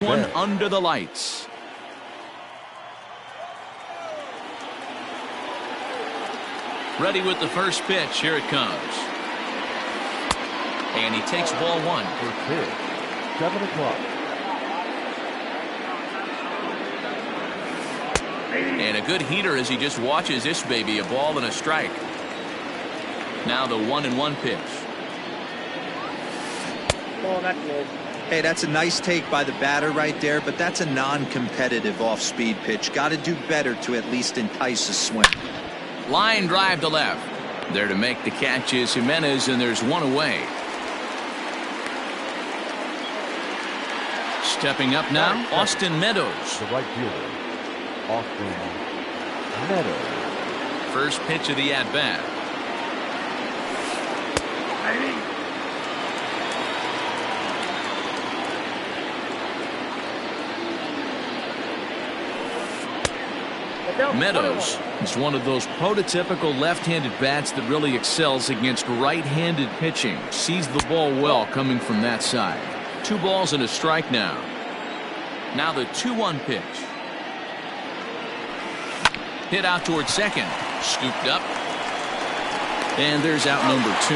one under the lights. Ready with the first pitch. Here it comes. And he takes ball one. First pitch, 7 o'clock. And a good heater as he just watches this baby. A ball and a strike. Now the 1-1 pitch. Oh, that's low. Hey, that's a nice take by the batter right there, but that's a non-competitive off-speed pitch. Got to do better to at least entice a swing. Line drive to left. There to make the catch is Jimenez, and there's one away. Stepping up now, Austin Meadows. The right fielder, Austin Meadows. First pitch of the at-bat. Meadows is one of those prototypical left-handed bats that really excels against right-handed pitching. Sees the ball well coming from that side. 2 balls and a strike now. Now the 2-1 pitch. Hit out towards second. Scooped up. And there's out number 2.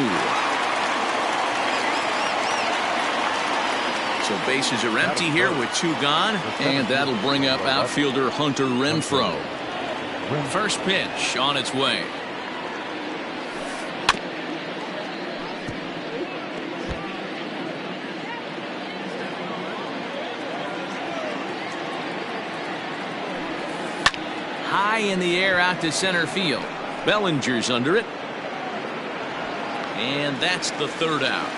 So bases are empty here with 2 gone. And that'll bring up outfielder Hunter Renfroe. First pitch on its way. High in the air out to center field. Bellinger's under it. And that's the 3rd out.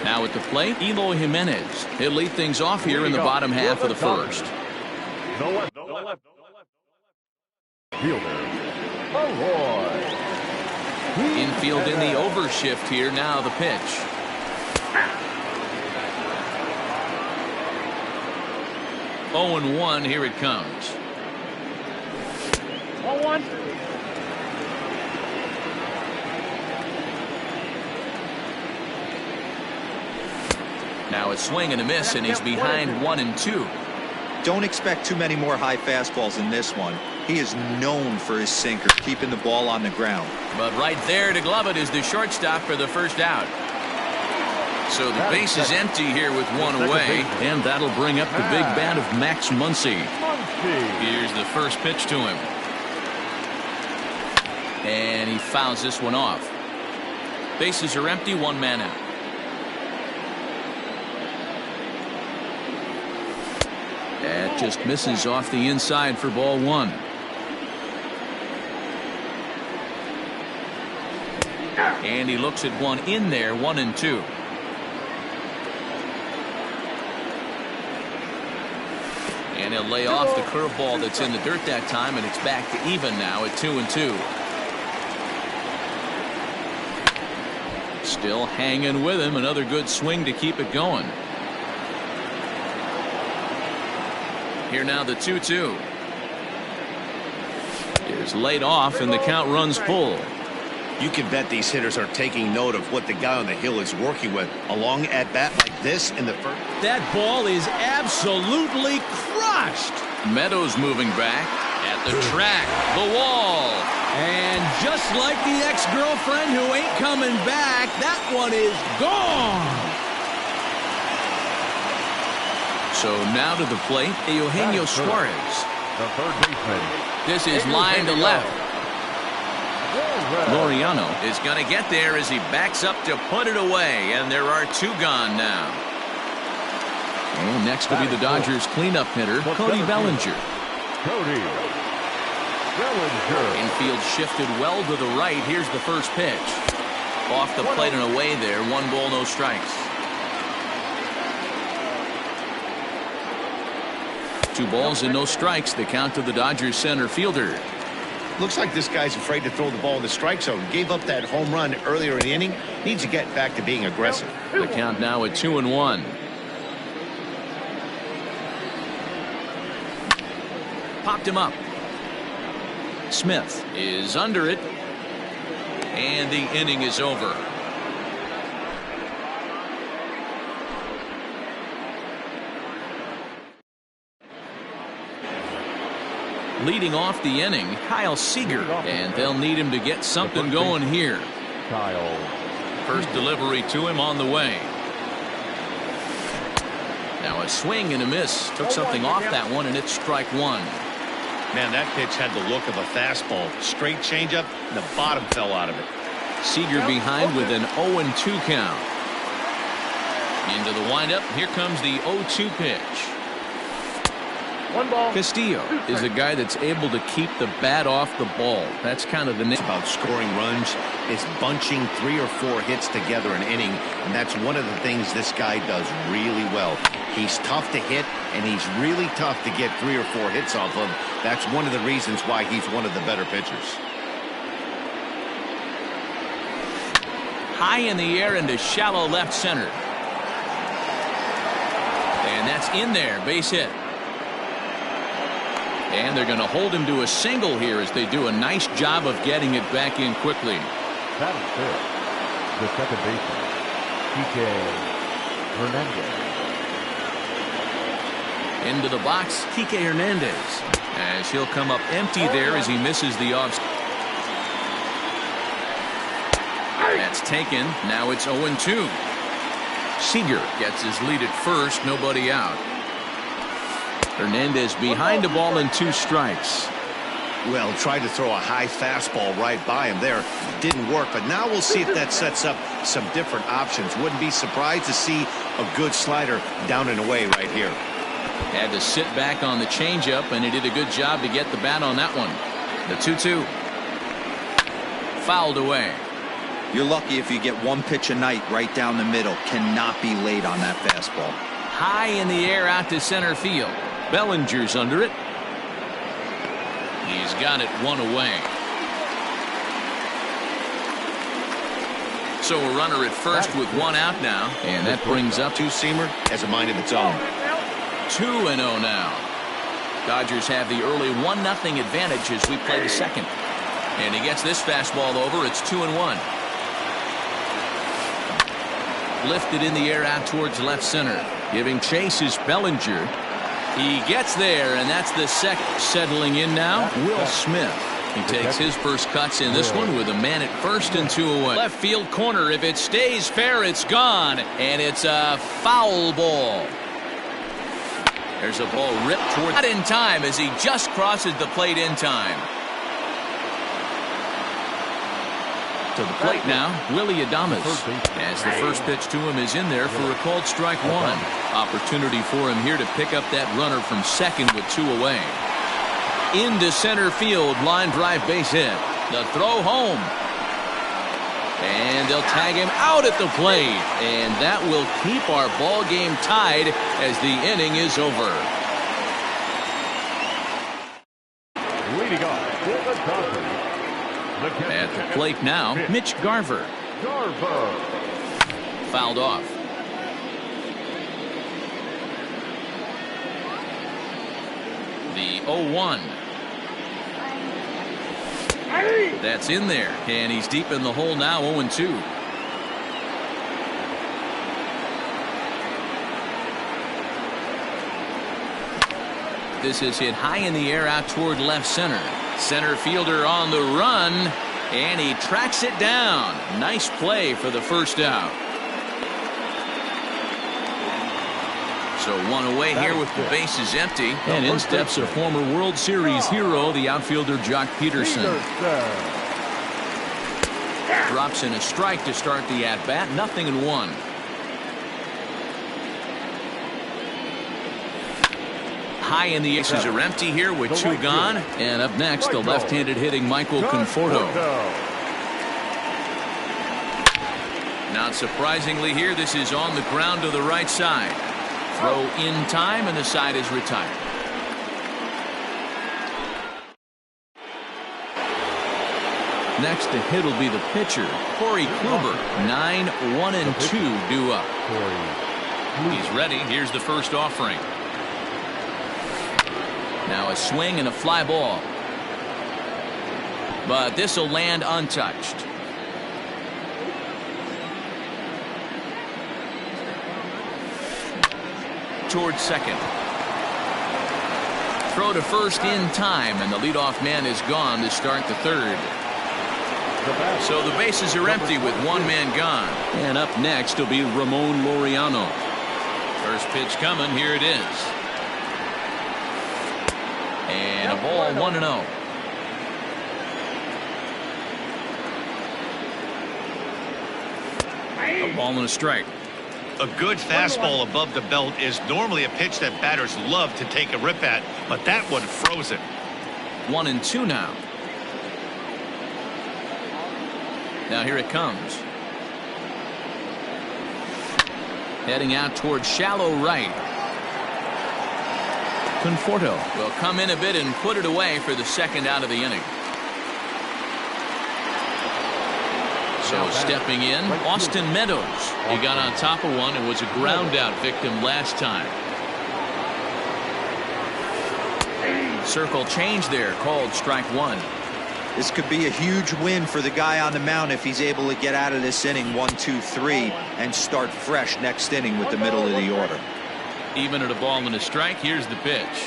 Now at the plate, Eloy Jimenez. He'll lead things off here in the bottom half of the first. The left fielder, Leroy. Infield in the overshift here. Now the pitch. Oh, and 1. Here it comes. 0-1. Now a swing and a miss, and he's behind 1-2. Don't expect too many more high fastballs in this one. He is known for his sinker, keeping the ball on the ground. But right there to glove it is the shortstop for the first out. So the base is empty here with 1 away, and that'll bring up the big bat of Max Muncy. Here's the first pitch to him. And he fouls this one off. Bases are empty, 1 man out. That just misses off the inside for ball 1. And he looks at one in there, 1-2. And he'll lay off the curveball that's in the dirt that time, and it's back to even now at 2-2. Still hanging with him. Another good swing to keep it going. Here now the 2-2 is laid off, and the count runs full. You can bet these hitters are taking note of what the guy on the hill is working with. A long at-bat like this in the first. That ball is absolutely crushed. Meadows moving back at the track, the wall. And just like the ex-girlfriend who ain't coming back, that one is gone. So now to the plate, Eugenio Suarez. The third baseman. This is line to left. Laureano is going to get there as he backs up to put it away, and there are 2 gone now. And next will be the Dodgers cleanup hitter, Cody Bellinger. Cody Bellinger. Infield shifted well to the right. Here's the first pitch. Off the plate and away there. 1 ball, no strikes. 2 balls and no strikes. The count to the Dodgers center fielder. Looks like this guy's afraid to throw the ball in the strike zone. Gave up that home run earlier in the inning. Needs to get back to being aggressive. The count now at 2-1. Popped him up. Smith is under it. And the inning is over. Leading off the inning, Kyle Seager, and they'll need him to get something going here. Kyle. First delivery to him on the way. Now a swing and a miss. Took something off that one, and it's strike 1. Man, that pitch had the look of a fastball. Straight changeup, and the bottom fell out of it. Seager behind with an 0-2 count. Into the windup. Here comes the 0-2 pitch. 1 ball. Castillo is a guy that's able to keep the bat off the ball. That's kind of the name. About scoring runs is bunching 3 or 4 hits together an inning, and that's one of the things this guy does really well. He's tough to hit, and he's really tough to get 3 or 4 hits off of. That's one of the reasons why he's one of the better pitchers. High in the air into shallow left center. And that's in there. Base hit. And they're going to hold him to a single here as they do a nice job of getting it back in quickly. That is fair. The second baseman, Kike Hernandez. Into the box, Kike Hernandez. As he'll come up empty there as he misses the off. That's taken. Now it's 0-2. Seager gets his lead at first. Nobody out. Hernandez behind the ball and 2 strikes. Well, tried to throw a high fastball right by him there. Didn't work, but now we'll see if that sets up some different options. Wouldn't be surprised to see a good slider down and away right here. Had to sit back on the changeup, and he did a good job to get the bat on that one. The 2-2. Fouled away. You're lucky if you get 1 pitch a night right down the middle. Cannot be late on that fastball. High in the air out to center field. Bellinger's under it. He's got it 1 away. So a runner at first with 1 out now. And that brings up 2-seamer has a mind of its own. 2-0 now. Dodgers have the early 1-0 advantage as we play the second. And he gets this fastball over. It's 2-1. Lifted in the air out towards left center. Giving chase is Bellinger. He gets there, and that's the second. Settling in now, Will Smith. He takes his first cuts in this one with a man at first and 2 away. Left field corner. If it stays fair, it's gone. And it's a foul ball. There's a ball ripped toward. Not in time as he just crosses the plate in time. To the plate now, Willie Adames. As the first pitch to him is in there for a called strike 1. Opportunity for him here to pick up that runner from second with 2 away. Into center field, line drive base hit. The throw home. And they'll tag him out at the plate. And that will keep our ball game tied as the inning is over. Leading off for the Dodgers. At the plate now, Mitch Garver. Fouled off. The 0-1. That's in there, and he's deep in the hole now, 0-2. This is hit high in the air out toward left center. Center fielder on the run, and he tracks it down. Nice play for the first out. So 1 away here with the bases empty. And in steps a former World Series hero, the outfielder Jock Peterson. Drops in a strike to start the at-bat. 0-1. High in the aces are empty here with 2 gone. And up next, the left-handed hitting Michael Conforto. Not surprisingly here, this is on the ground to the right side. Throw in time, and the side is retired. Next to hit will be the pitcher, Corey Kluber. 9-1-2 due up. He's ready. Here's the first offering. Now a swing and a fly ball. But this will land untouched. Towards second. Throw to first in time, and the leadoff man is gone to start the third. So the bases are empty with one man gone. And up next will be Ramon Laureano. First pitch coming. Here it is. And a ball 1-0. A ball and a strike. A good fastball above the belt is normally a pitch that batters love to take a rip at, but that one froze it. 1-2 now. Now here it comes. Heading out towards shallow right. Conforto will come in a bit and put it away for the second out of the inning. So stepping in, Austin Meadows. He got on top of one and was a ground out victim last time. Circle change there, called strike one. This could be a huge win for the guy on the mound if he's able to get out of this inning 1-2-3 and start fresh next inning with the middle of the order. Even at a ball and a strike, here's the pitch.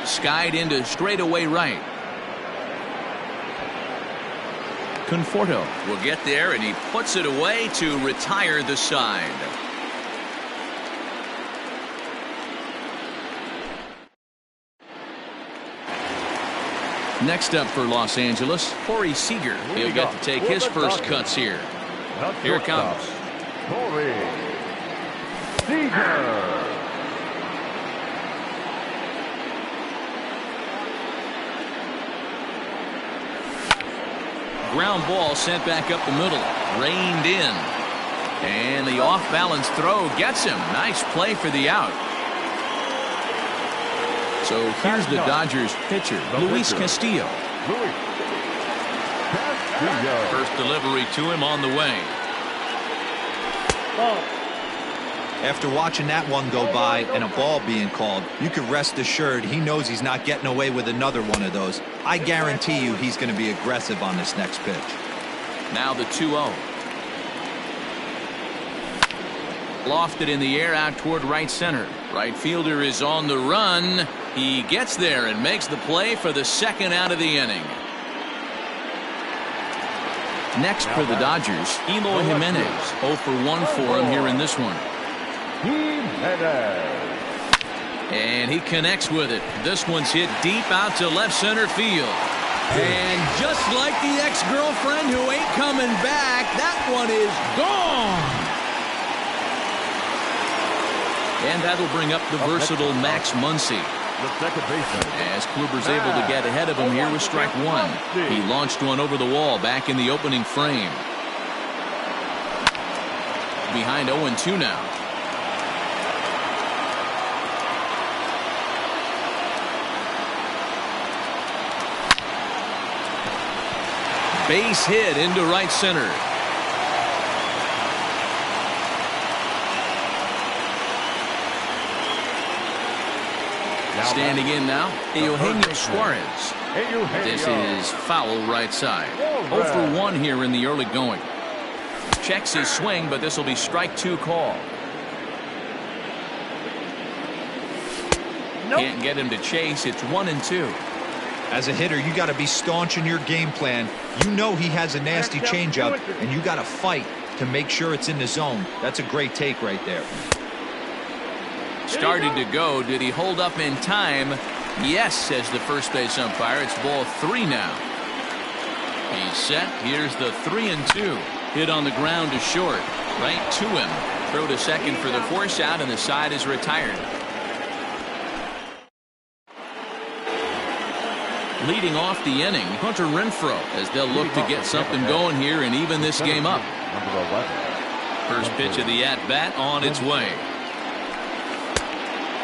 Skied into straightaway right. Conforto will get there, and he puts it away to retire the side. Next up for Los Angeles, Corey Seager. He'll get to take his first cuts here. Here it comes. Corey Seager. Ground ball sent back up the middle. Reined in. And the off-balance throw gets him. Nice play for the out. So here's the Dodgers pitcher, Luis Castillo. First delivery to him on the way. After watching that one go by and a ball being called, you can rest assured he knows he's not getting away with another one of those. I guarantee you he's going to be aggressive on this next pitch. Now the 2-0. Lofted in the air out toward right center. Right fielder is on the run. He gets there and makes the play for the second out of the inning. Next for the Dodgers, Eloy Jimenez. 0 for 1 for him here in this one. And he connects with it. This one's hit deep out to left center field. And just like the ex-girlfriend who ain't coming back, that one is gone. And that'll bring up the versatile Max Muncy. As Kluber's able to get ahead of him here with strike one. He launched one over the wall back in the opening frame. Behind 0-2 now. Base hit into right center. Standing in now, Eugenio Suarez. This is foul right side. 0 for 1 here in the early going. Checks his swing, but this will be strike two call. Can't get him to chase. It's 1-2. As a hitter, you got to be staunch in your game plan. You know he has a nasty changeup, and you got to fight to make sure it's in the zone. That's a great take right there. Started to go. Did he hold up in time? Yes, says the first base umpire. It's ball 3 now. He's set. Here's the 3-2. Hit on the ground to short. Right to him. Throw to second for the force out, and the side is retired. Leading off the inning, Hunter Renfroe, as they'll look to get something going here and even this game up. First pitch of the at-bat on its way.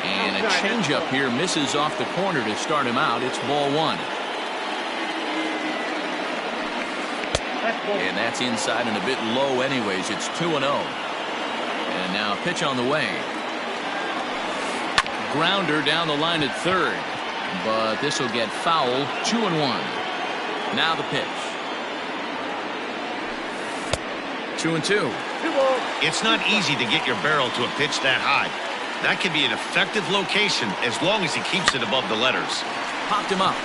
And a changeup here misses off the corner to start him out. It's ball 1. And that's inside and a bit low anyways. It's 2-0. And now a pitch on the way. Grounder down the line at third. But this will get foul. 2-1. Now the pitch. 2-2. It's not easy to get your barrel to a pitch that high. That can be an effective location as long as he keeps it above the letters. Popped him up.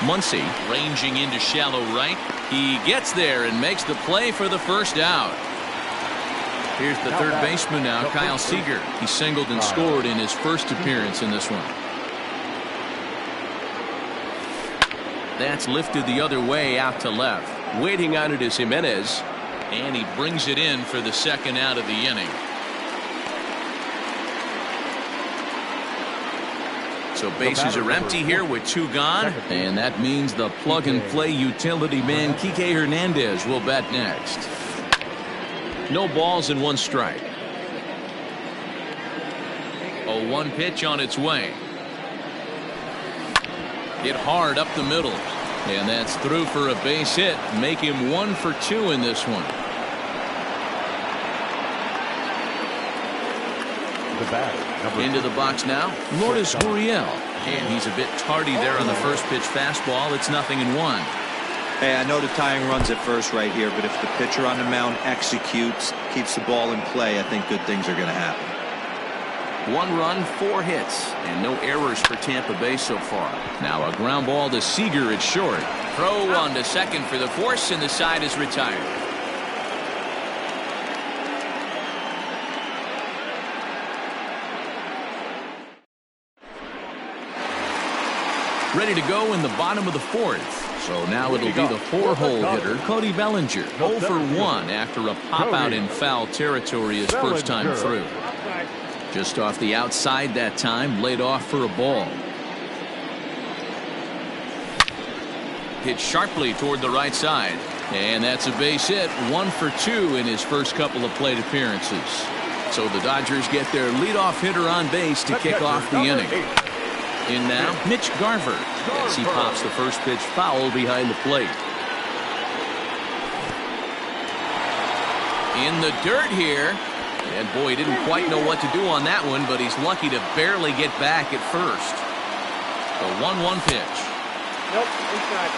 Muncy ranging into shallow right. He gets there and makes the play for the first out. Here's the third baseman now, Kyle Seager. He singled and scored in his first appearance in this one. That's lifted the other way out to left. Waiting on it is Jimenez. And he brings it in for the second out of the inning. So bases are empty here with 2 gone. And that means the plug-and-play utility man, Kike Hernandez, will bat next. No balls and 1 strike. 0-1 pitch on its way. Hit hard up the middle. And that's through for a base hit. Make him 1 for 2 in this one. Into the box now, Lourdes Gurriel. And he's a bit tardy there on the first pitch fastball. It's 0-1. Hey, I know the tying runs at first right here, but if the pitcher on the mound executes, keeps the ball in play, I think good things are going to happen. 1 run, 4 hits, and no errors for Tampa Bay so far. Now a ground ball to Seager at short. Throw on to second for the force, and the side is retired. Ready to go in the bottom of the 4th. So now it'll be the 4-hole hitter, Cody Bellinger. 0 for 1 after a pop-out in foul territory his first time through. Just off the outside that time, laid off for a ball. Hit sharply toward the right side. And that's a base hit. 1 for 2 in his first couple of plate appearances. So the Dodgers get their leadoff hitter on base to kick off the inning. In now, Mitch Garver, as he pops the first pitch foul behind the plate. In the dirt here. And boy, he didn't quite know what to do on that one, but he's lucky to barely get back at first. The 1-1 pitch.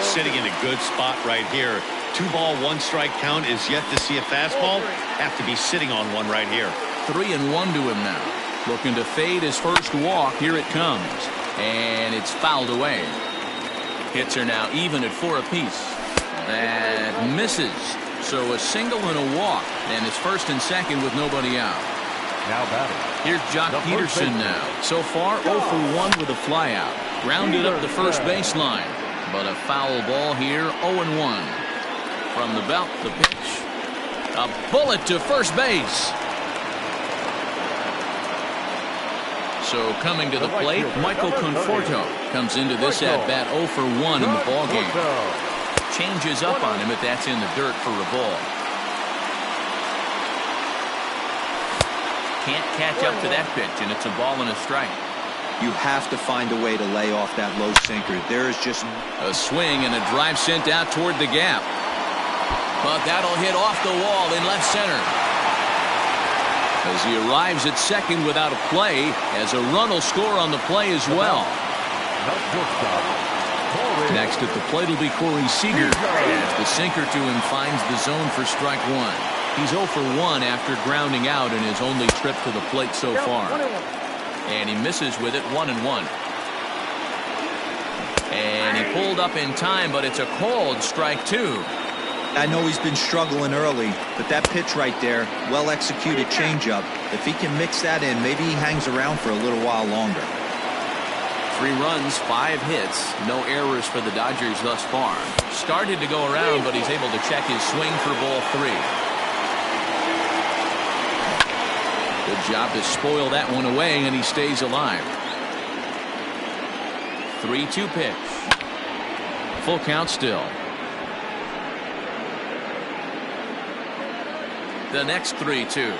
Sitting in a good spot right here. 2-ball, 1-strike count is yet to see a fastball. Have to be sitting on one right here. 3-1 to him now. Looking to fade his first walk. Here it comes. And it's fouled away. Hits are now even at 4 apiece. That misses. So a single and a walk. And it's first and second with nobody out. Now batting. Here's Jock Peterson now. So far 0 for 1 with a flyout. Grounded up the first baseline. But a foul ball here. 0-1. From the belt, the pitch. A bullet to first base. So coming to the plate, Michael Conforto comes into this at-bat 0 for 1 in the ballgame. Changes up on him, but that's in the dirt for a ball. Can't catch up to that pitch, and it's a ball and a strike. You have to find a way to lay off that low sinker. There is just a swing and a drive sent out toward the gap. But that'll hit off the wall in left center. As he arrives at second without a play, as a run will score on the play as well. Next at the plate will be Corey Seager. As the sinker to him finds the zone for strike 1. He's 0 for 1 after grounding out in his only trip to the plate so far. And he misses with it 1-1. And he pulled up in time, but it's a called strike 2. I know he's been struggling early, but that pitch right there, well-executed changeup. If he can mix that in, maybe he hangs around for a little while longer. 3 runs, 5 hits, no errors for the Dodgers thus far. Started to go around, but he's able to check his swing for ball 3. Good job to spoil that one away, and he stays alive. 3-2 pitch. Full count still. The next 3-2.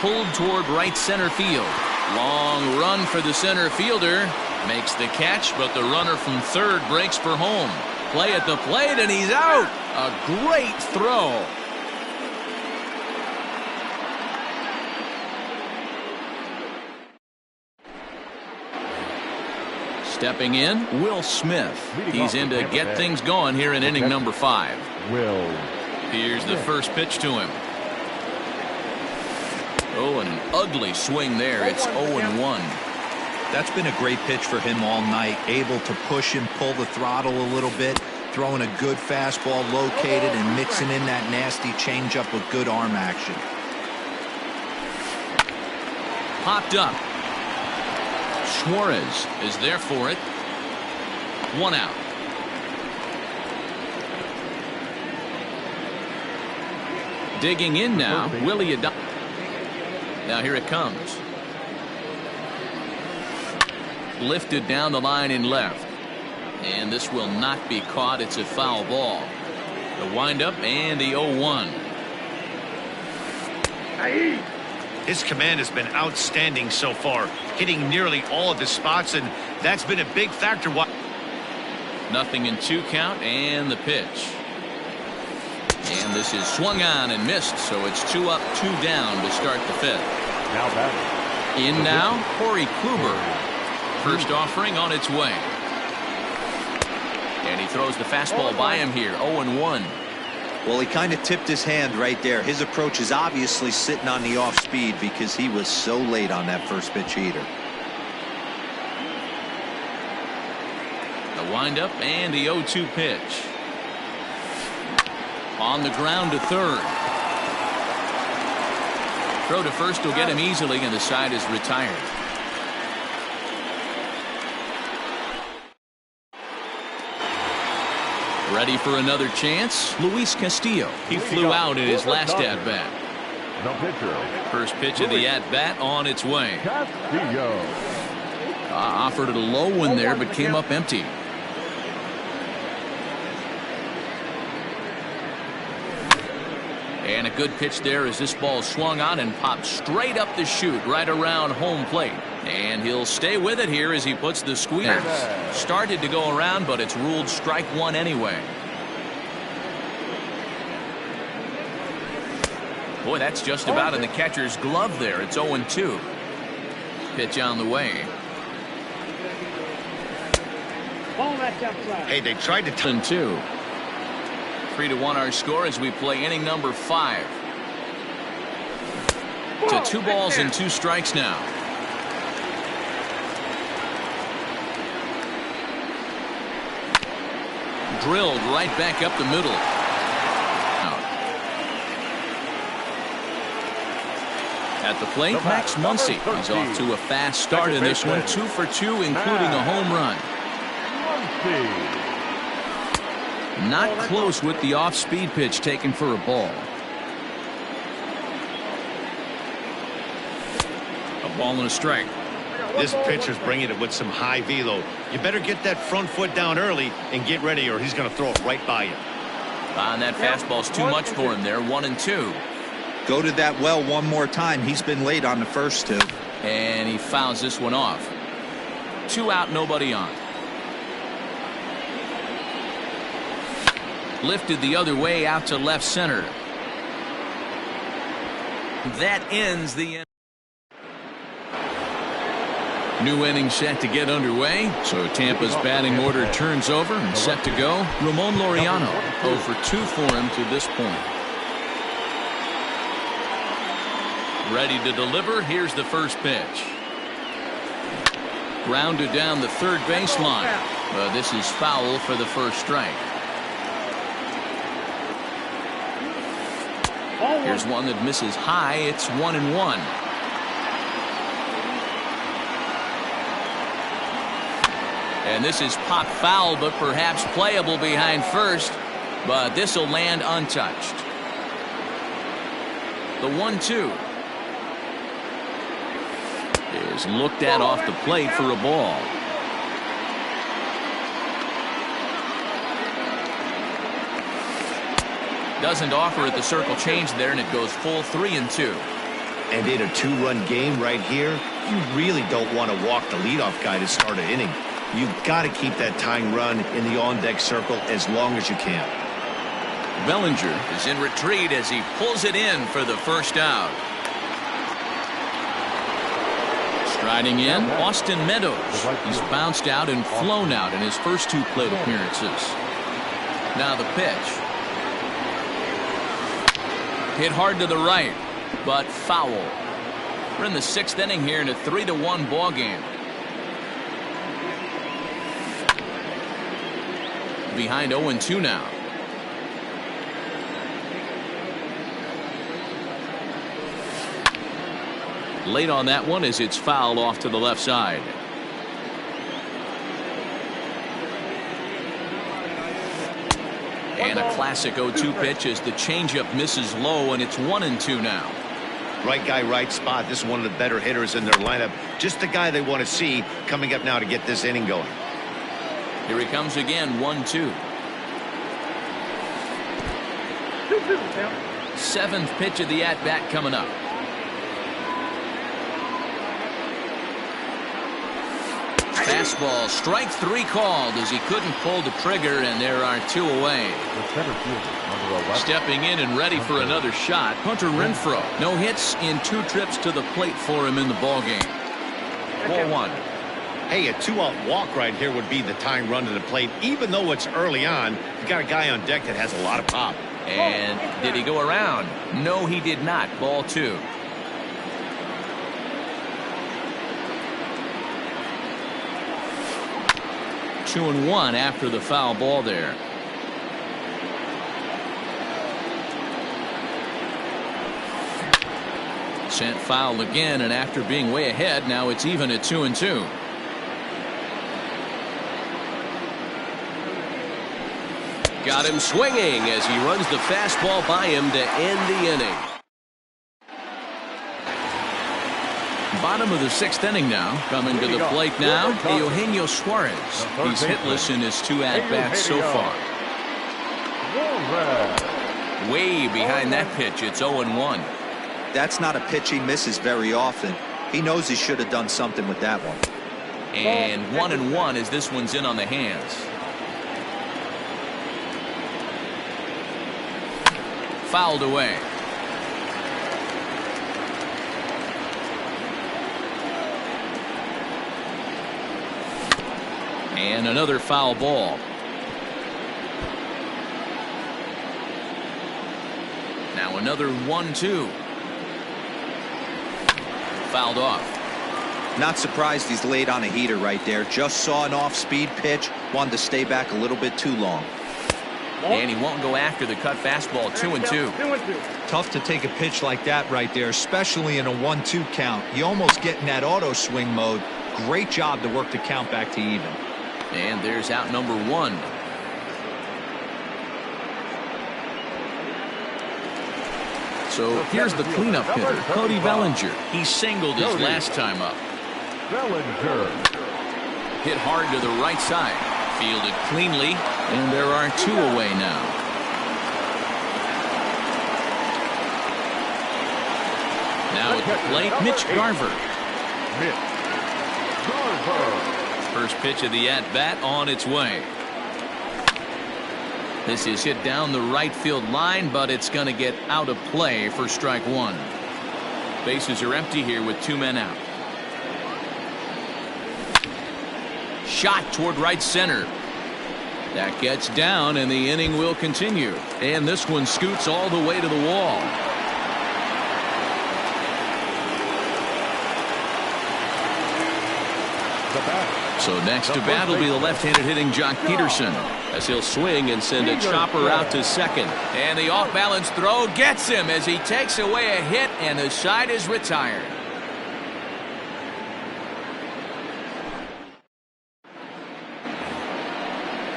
Pulled toward right center field. Long run for the center fielder. Makes the catch, but the runner from third breaks for home. Play at the plate, and he's out. A great throw. Stepping in, Will Smith. He's in to get things going here in inning number 5. Will. Here's the first pitch to him. Oh, an ugly swing there. It's 0-1. That's been a great pitch for him all night. Able to push and pull the throttle a little bit. Throwing a good fastball located and mixing in that nasty changeup with good arm action. Popped up. Suarez is there for it. 1 out. Digging in now, Willie Adames. Now here it comes. Lifted down the line in left. And this will not be caught. It's a foul ball. The windup and the 0-1. His command has been outstanding so far, hitting nearly all of his spots, and that's been a big factor. Nothing in 2 count, and the pitch. And this is swung on and missed, so it's 2 up, 2 down to start the 5th. Now batting. In now, Corey Kluber. First offering on its way. And he throws the fastball by him here, 0-1. Well, he kind of tipped his hand right there. His approach is obviously sitting on the off speed because he was so late on that first pitch heater. The windup and the 0-2 pitch. On the ground to third. Throw to first will get him easily, and the side is retired. Ready for another chance, Luis Castillo. He flew out in his last at-bat. The pitcher. First pitch of the at-bat on its way. Castillo. Offered it a low one there, but came up empty. And a good pitch there as this ball swung on and popped straight up the chute right around home plate. And he'll stay with it here as he puts the squeeze. Started to go around, but it's ruled strike 1 anyway. Boy, that's just about in the catcher's glove there. It's 0-2. Pitch on the way. Hey, they tried to 2. 3-1 our score as we play inning number 5. To 2 balls and 2 strikes now. Drilled right back up the middle. At the plate, Max Muncy. He's off to a fast start in this one. 2 for 2, including a home run. Not close with the off-speed pitch taken for a ball. A ball and a strike. This pitcher's bringing it with some high velo. You better get that front foot down early and get ready, or he's going to throw it right by you. And that fastball's too much for him there. 1-2. Go to that well one more time. He's been late on the first 2. And he fouls this one off. 2 out, nobody on. Lifted the other way out to left center. That ends the inning. New inning set to get underway. So Tampa's batting order turns over and set to go. Ramon Laureano 0 for 2 for him to this point. Ready to deliver. Here's the first pitch. Grounded down the third baseline. This is foul for the first strike. Here's one that misses high. It's 1-1. And this is popped foul, but perhaps playable behind first. But this will land untouched. The 1-2 is looked at off the plate for a ball. Doesn't offer at the circle change there, and it goes full 3-2. And in a 2-run game right here, you really don't want to walk the leadoff guy to start an inning. You've got to keep that tying run in the on-deck circle as long as you can. Bellinger is in retreat as he pulls it in for the first out. Striding in, Austin Meadows. He's bounced out and flown out in his first 2 plate appearances. Now the pitch. Hit hard to the right, but foul. We're in the 6th inning here in a 3-1 ball game. Behind 0-2 now. Late on that one as it's fouled off to the left side. And a classic 0-2 pitch as the changeup misses low, and it's 1-2 now. Right guy, right spot. This is one of the better hitters in their lineup. Just the guy they want to see coming up now to get this inning going. Here he comes again, 1-2. 7th pitch of the at-bat coming up. Fastball, strike 3 called as he couldn't pull the trigger, and there are 2 away. Stepping in and ready for another shot, Hunter Renfroe. No hits in 2 trips to the plate for him in the ballgame. Ball 1. Hey, a 2-out walk right here would be the tying run to the plate. Even though it's early on, you got a guy on deck that has a lot of pop. And did he go around? No, he did not. Ball 2. Two and 1 after the foul ball there. Sent foul again, and after being way ahead, now it's even at 2-2. Got him swinging as he runs the fastball by him to end the inning. Bottom of the 6th inning now. Coming to the plate now, Eugenio Suarez. He's hitless in his 2 at-bats so far. Way behind that pitch, it's 0-1. That's not a pitch he misses very often. He knows he should have done something with that one. And 1-1 as this one's in on the hands. Fouled away. And another foul ball. Now another 1-2. Fouled off. Not surprised he's laid on a heater right there. Just saw an off-speed pitch. Wanted to stay back a little bit too long. And he won't go after the cut fastball. 2-2. Tough to take a pitch like that right there, especially in a 1-2 count. You almost get in that auto swing mode. Great job to work the count back to even. And there's out number 1. So here's the cleanup hitter, Cody Bellinger. He singled his last time up. Bellinger. Hit hard to the right side. Fielded cleanly, and there are 2 away now. Now at the plate, Mitch Garver. First pitch of the at-bat on its way. This is hit down the right field line, but it's going to get out of play for strike 1. Bases are empty here with 2 men out. Shot toward right center. That gets down, and the inning will continue. And this one scoots all the way to the wall. So next to bat will be the left-handed hitting Jock Peterson, as he'll swing and send a chopper out to second. And the off-balance throw gets him as he takes away a hit, and the side is retired.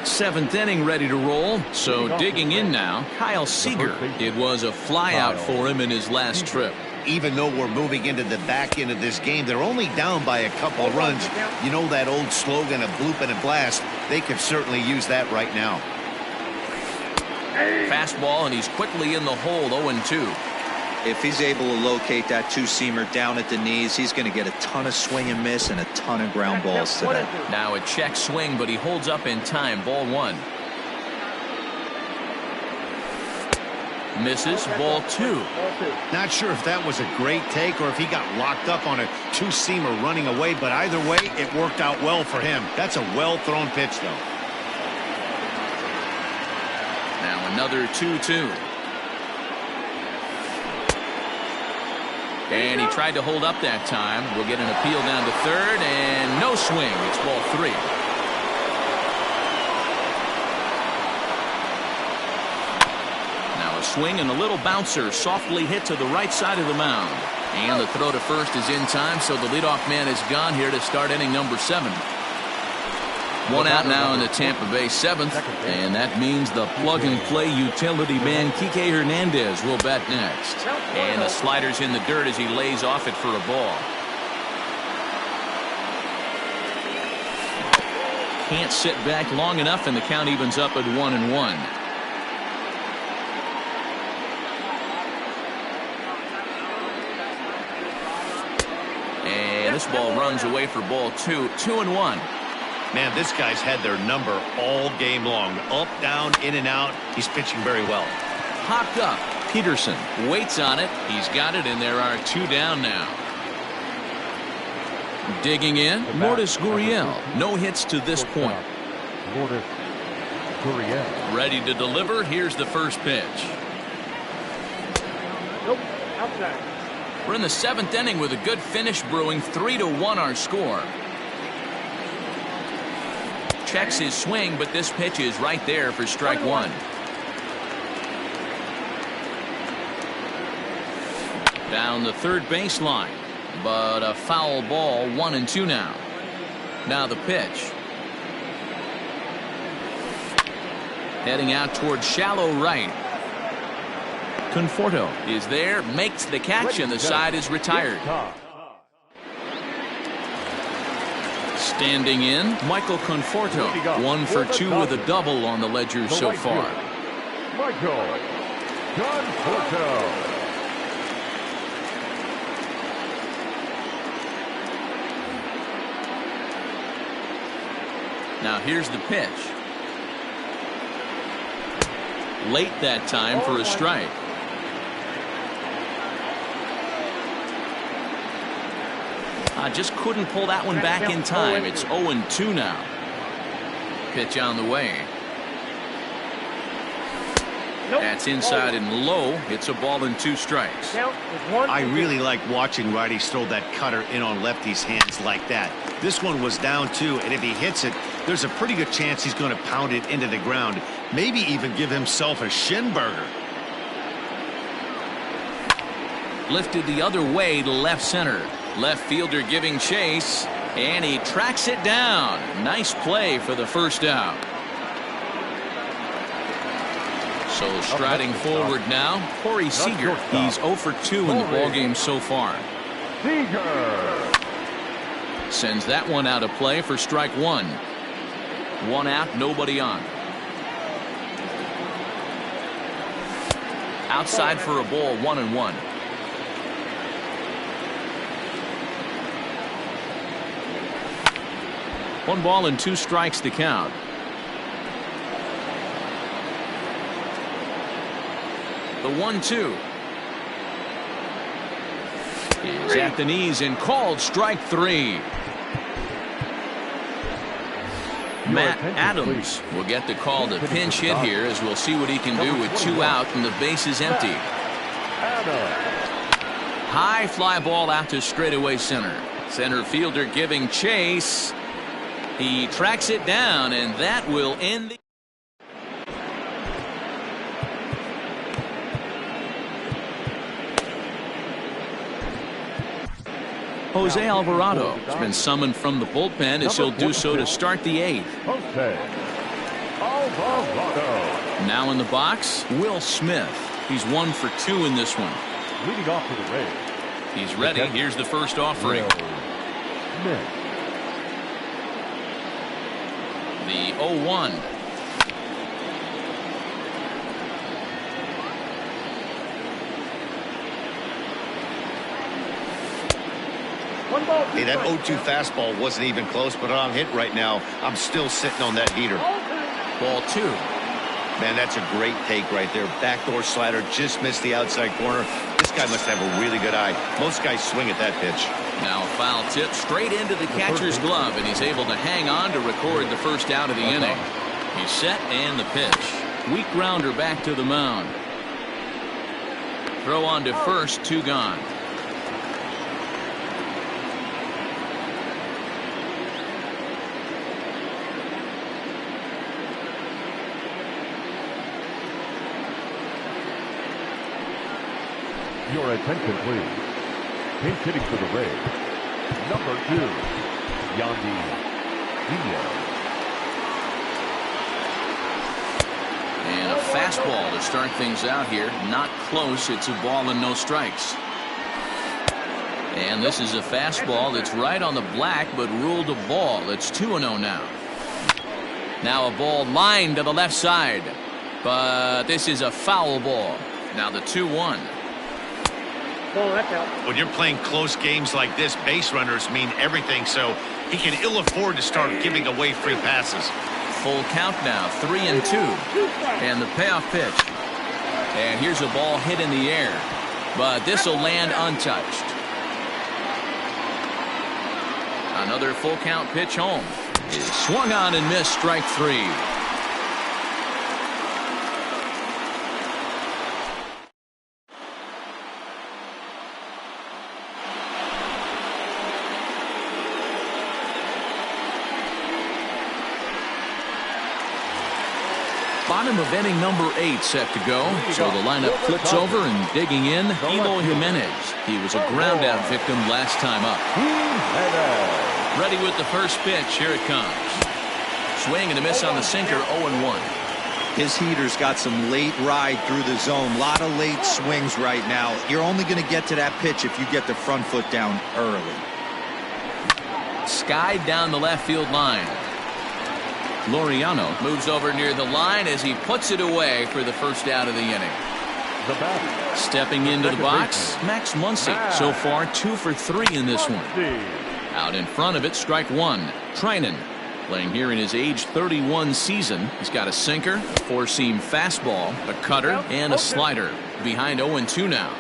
Seventh inning ready to roll. So digging in now, Kyle Seager. It was a flyout for him in his last trip. Even though we're moving into the back end of this game, they're only down by a couple of runs. You know that old slogan, a bloop and a blast. They could certainly use that right now. Fastball, and he's quickly in the hole, 0-2. If he's able to locate that 2-seamer down at the knees, he's going to get a ton of swing and miss and a ton of ground balls today. Now a check swing, but he holds up in time. Ball 1. Misses. Ball 2. Not sure if that was a great take or if he got locked up on a two-seamer running away, but either way, it worked out well for him. That's a well-thrown pitch, though. Now another 2-2. And he tried to hold up that time. We'll get an appeal down to third, and no swing. It's ball 3. Now a swing and a little bouncer softly hit to the right side of the mound. And the throw to first is in time, so the leadoff man is gone here to start inning number 7. One out now in the Tampa Bay 7th, and that means the plug-and-play utility man Kike Hernandez will bat next. And the slider's in the dirt as he lays off it for a ball. Can't sit back long enough, and the count evens up at 1-1. And this ball runs away for ball 2. 2-1. Man, this guy's had their number all game long. Up, down, in and out. He's pitching very well. Popped up. Peterson waits on it. He's got it, and there are 2 down now. Digging in, Lourdes Gurriel. No hits to this point. Lourdes Gurriel. Ready to deliver. Here's the first pitch. Nope. Outside. We're in the 7th inning with a good finish brewing. 3-1 our score. Checks his swing, but this pitch is right there for strike 1. Down the third baseline, but a foul ball. 1-2 now. Now the pitch. Heading out towards shallow right. Conforto is there, makes the catch, and the side is retired. Standing in, Michael Conforto. 1 for 2 with a double on the ledger so far. Michael Conforto. Now here's the pitch. Late that time for a strike. Just couldn't pull that one back in time. It's 0-2 now. Pitch on the way. That's inside and low. It's a ball and 2 strikes. I really like watching righties throw that cutter in on lefties' hands like that. This one was down 2, and if he hits it, there's a pretty good chance he's going to pound it into the ground. Maybe even give himself a shin burger. Lifted the other way to left center. Left fielder giving chase, and he tracks it down. Nice play for the first out. So striding forward now, Corey Seager. He's 0 for 2 in the ballgame so far. Seager sends that one out of play for strike 1. 1 out, nobody on. Outside for a ball. 1-1. One ball and 2 strikes to count. The 1-2 is at the knees and called strike 3. Matt Adams will get the call to pinch hit here, as we'll see what he can do with 2 out and the base is empty. High fly ball out to straightaway center. Center fielder giving chase. He tracks it down, and that will end the. Jose Alvarado has been summoned from the bullpen, as he'll do so to start the 8th. Jose Alvarado. Now in the box, Will Smith. He's 1 for 2 in this one. Leading off for the Rays. He's ready. Here's the first offering. Smith. The 0-1. Hey, that 0-2 fastball wasn't even close, but on hit right now, I'm still sitting on that heater. Ball 2. Man, that's a great take right there. Backdoor slider just missed the outside corner. This guy must have a really good eye. Most guys swing at that pitch. Now a foul tip straight into the catcher's glove, and he's able to hang on to record the first out of the inning. He's set and the pitch. Weak grounder back to the mound. Throw on to first, 2 gone. Your attention, please. Pinch hitting for the Rays. Number 2, Yandy Diaz. And a fastball to start things out here. Not close. It's a ball and no strikes. And this is a fastball that's right on the black, but ruled a ball. It's 2-0 now. Now a ball lined to the left side. But this is a foul ball. Now the 2-1. When you're playing close games like this, base runners mean everything, so he can ill afford to start giving away free passes. Full count now, 3-2. And the payoff pitch. And here's a ball hit in the air. But this will land untouched. Another full count pitch home. Is swung on and missed, strike 3. Bottom of inning number 8 set to go. So the lineup flips over and digging in, Eloy Jimenez. He was a ground out victim last time up. Ready with the first pitch. Here it comes. Swing and a miss on the sinker, 0-1. His heater's got some late ride through the zone. A lot of late swings right now. You're only going to get to that pitch if you get the front foot down early. Skied down the left field line. Laureano moves over near the line as he puts it away for the first out of the inning. Stepping into the box, Max Muncy. So far 2 for 3 in this one. Out in front of it, strike 1. Trinan playing here in his age 31 season. He's got a sinker, a 4-seam fastball, a cutter, and a slider. Behind 0-2 now.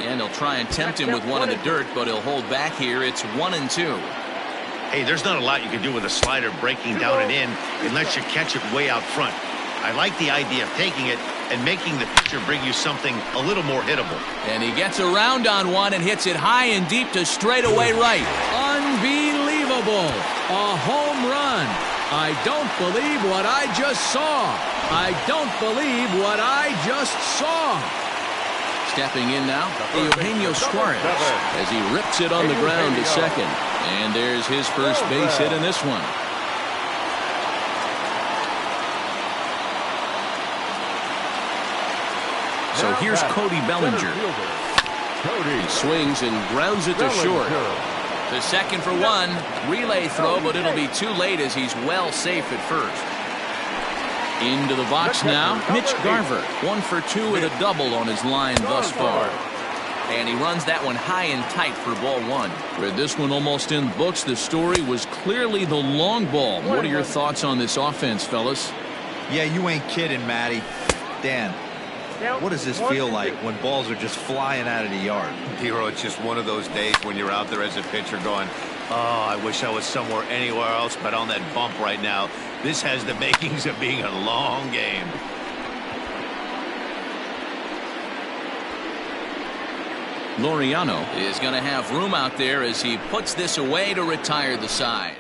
And he'll try and tempt him with one in the dirt, but he'll hold back here. It's 1-2. Hey, there's not a lot you can do with a slider breaking down and in unless you catch it way out front. I like the idea of taking it and making the pitcher bring you something a little more hittable. And he gets around on one and hits it high and deep to straightaway right. Unbelievable. A home run. I don't believe what I just saw. I don't believe what I just saw. Stepping in now, Eugenio Suarez as he rips it on the ground to second. And there's his first base hit in this one. So here's Cody Bellinger. He swings and grounds it to short. To second for 1. Relay throw, but it'll be too late as he's well safe at first. Into the box now, Mitch Garver. 1 for 2 with a double on his line thus far. And he runs that one high and tight for ball 1. With this one almost in the books, the story was clearly the long ball. What are your thoughts on this offense, fellas? Yeah, you ain't kidding, Matty. Dan, what does this feel like when balls are just flying out of the yard? Hero, it's just one of those days when you're out there as a pitcher going, oh, I wish I was somewhere anywhere else but on that bump right now. This has the makings of being a long game. Laureano is going to have room out there as he puts this away to retire the side.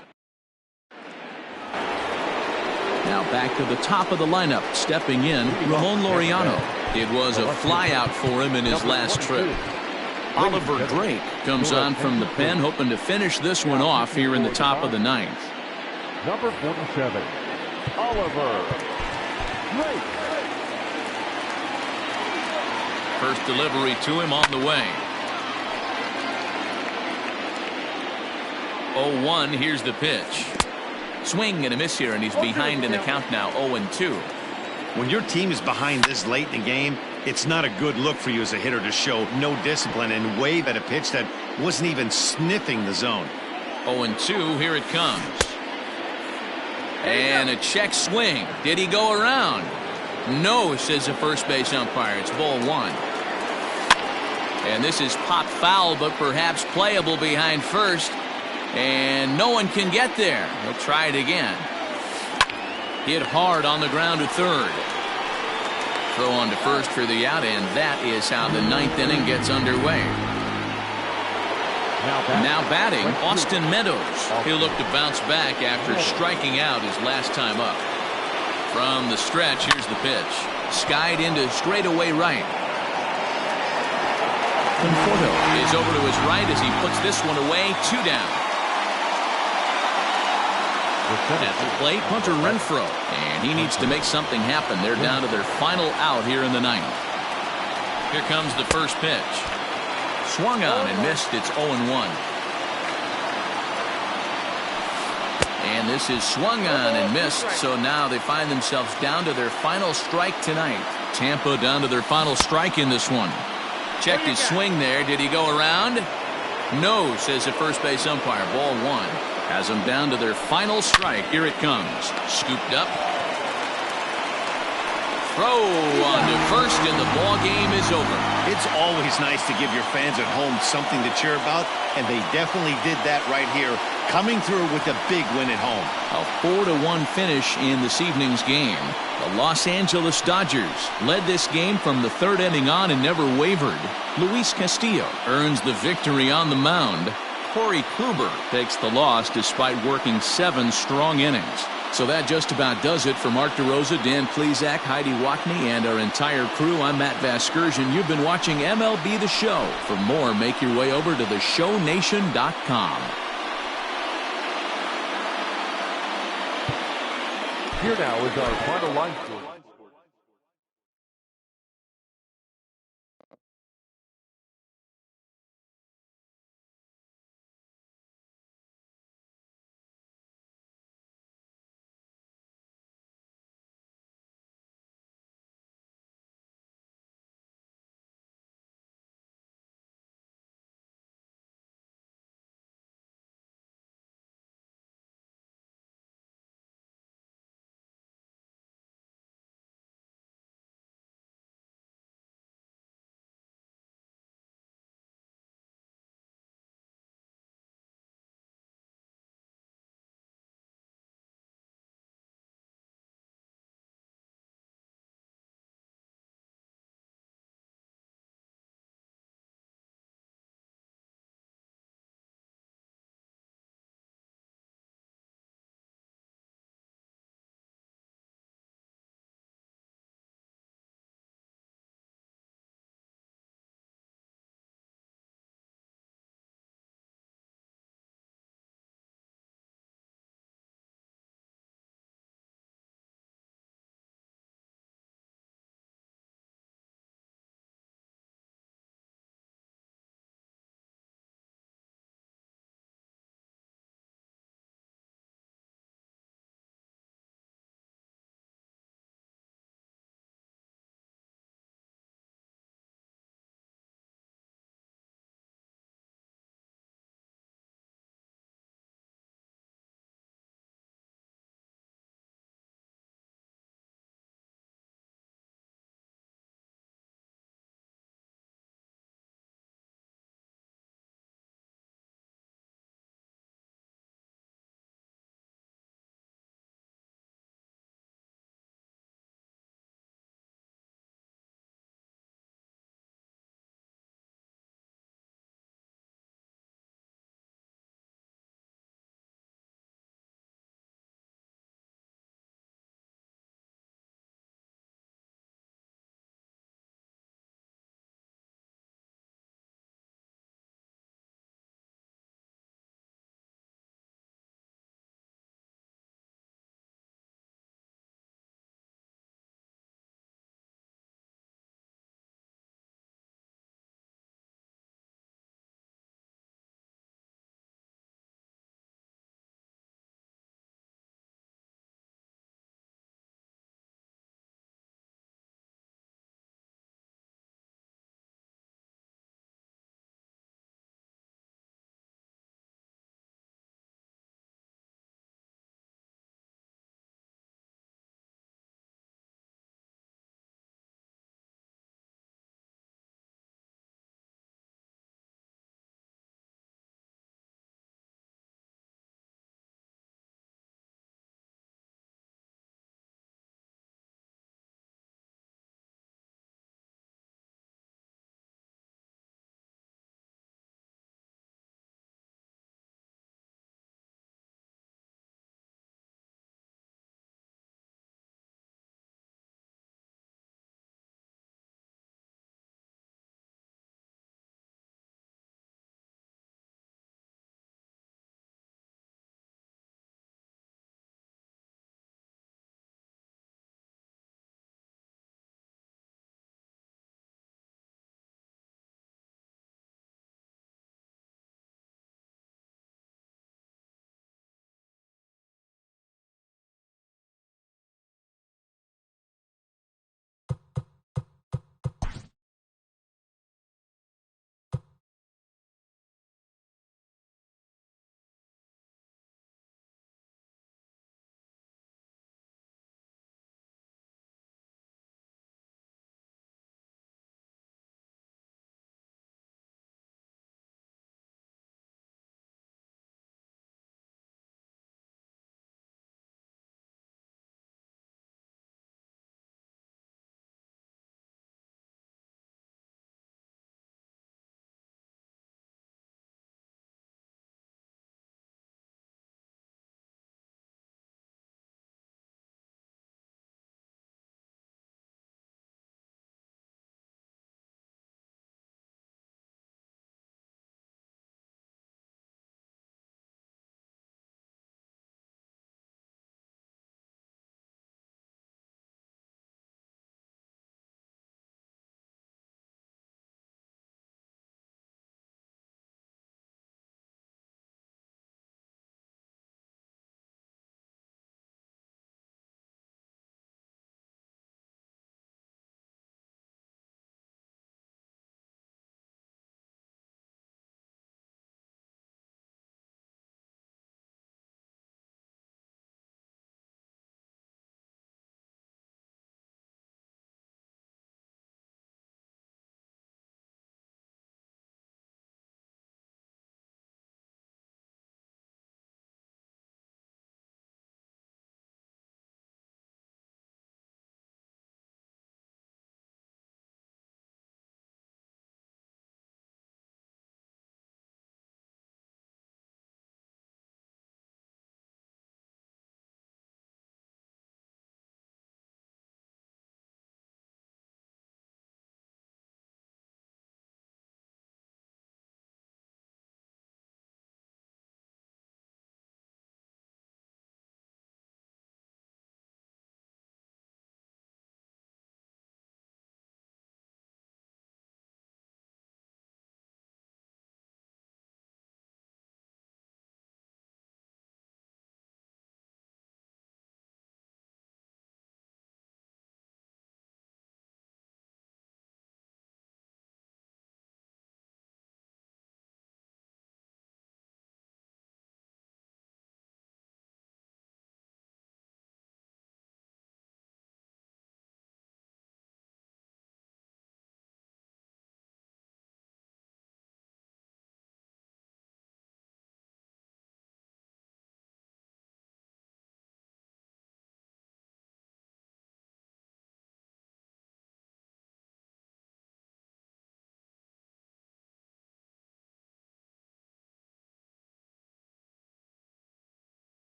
Now back to the top of the lineup, stepping in, Ramon Laureano. It was a flyout for him in his last trip. Oliver Drake comes on from the pen, hoping to finish this one off here in the top of the 9th. Number 47, Oliver Drake. First delivery to him on the way. 0-1, here's the pitch. Swing and a miss here, and he's behind in the count now, 0-2. When your team is behind this late in the game, it's not a good look for you as a hitter to show no discipline and wave at a pitch that wasn't even sniffing the zone. 0-2, here it comes. And a check swing. Did he go around? No, says the first base umpire. It's ball one. And this is pop foul, but perhaps playable behind first. And no one can get there. He'll try it again. Hit hard on the ground to third. Throw on to first for the out, and that is how the ninth inning gets underway. Now batting, Austin Meadows. He'll look to bounce back after striking out his last time up. From the stretch, here's the pitch. Skied into straightaway right. Conforto is over to his right as he puts this one away. 2 down. At the plate, Hunter Renfroe. And he needs to make something happen. They're down to their final out here in the ninth. Here comes the first pitch. Swung on and missed. It's 0-1. And this is swung on and missed. So now they find themselves down to their final strike tonight. Tampa down to their final strike in this one. Checked his swing there. Did he go around? No, says the first base umpire. Ball one. Has them down to their final strike. Here it comes. Scooped up. Throw on to first, and the ball game is over. It's always nice to give your fans at home something to cheer about, and they definitely did that right here, coming through with a big win at home. A 4-1 finish in this evening's game. The Los Angeles Dodgers led this game from the third inning on and never wavered. Luis Castillo earns the victory on the mound. Corey Kluber takes the loss despite working 7 strong innings. So that just about does it for Mark DeRosa, Dan Plesac, Heidi Watney, and our entire crew. I'm Matt Vasgersian. You've been watching MLB The Show. For more, make your way over to theshownation.com. Here now is our final line score.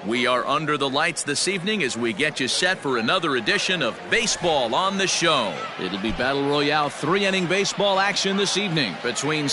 We are under the lights this evening as we get you set for another edition of Baseball on the Show. It'll be Battle Royale 3-inning baseball action this evening between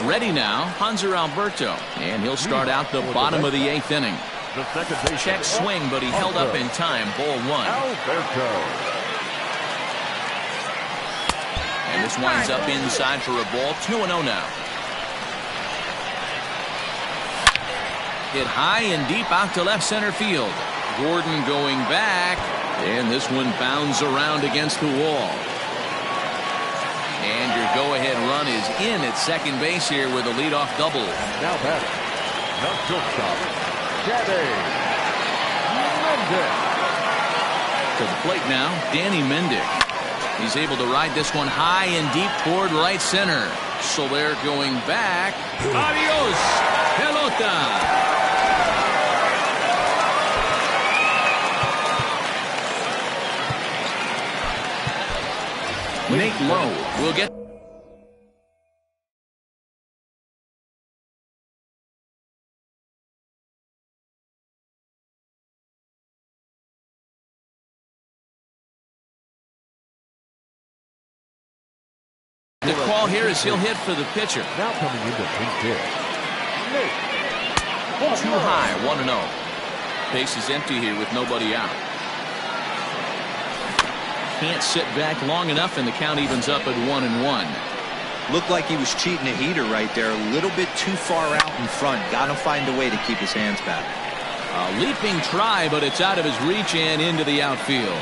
Ready now, Hanser Alberto. And he'll start out the bottom of the 8th inning. The second baseman. Check swing, but he held up in time. Ball 1. Alberto. And this winds up inside for a ball. 2-0 now. Hit high and deep out to left center field. Gordon going back. And this one bounds around against the wall. And your go-ahead run is in at second base here with a leadoff double. Now batting, the shortstop, Danny Mendick. To the plate now, Danny Mendick. He's able to ride this one high and deep toward right center. Soler going back. Adios, pelota. Nate Lowe will get the call here is he'll hit for the pitcher. Now coming into pinch hit. Too high, 1-0. Base is empty here with nobody out. Can't sit back long enough, and the count evens up at 1-1. Looked like he was cheating a heater right there. A little bit too far out in front. Got to find a way to keep his hands back. A leaping try, but it's out of his reach and into the outfield.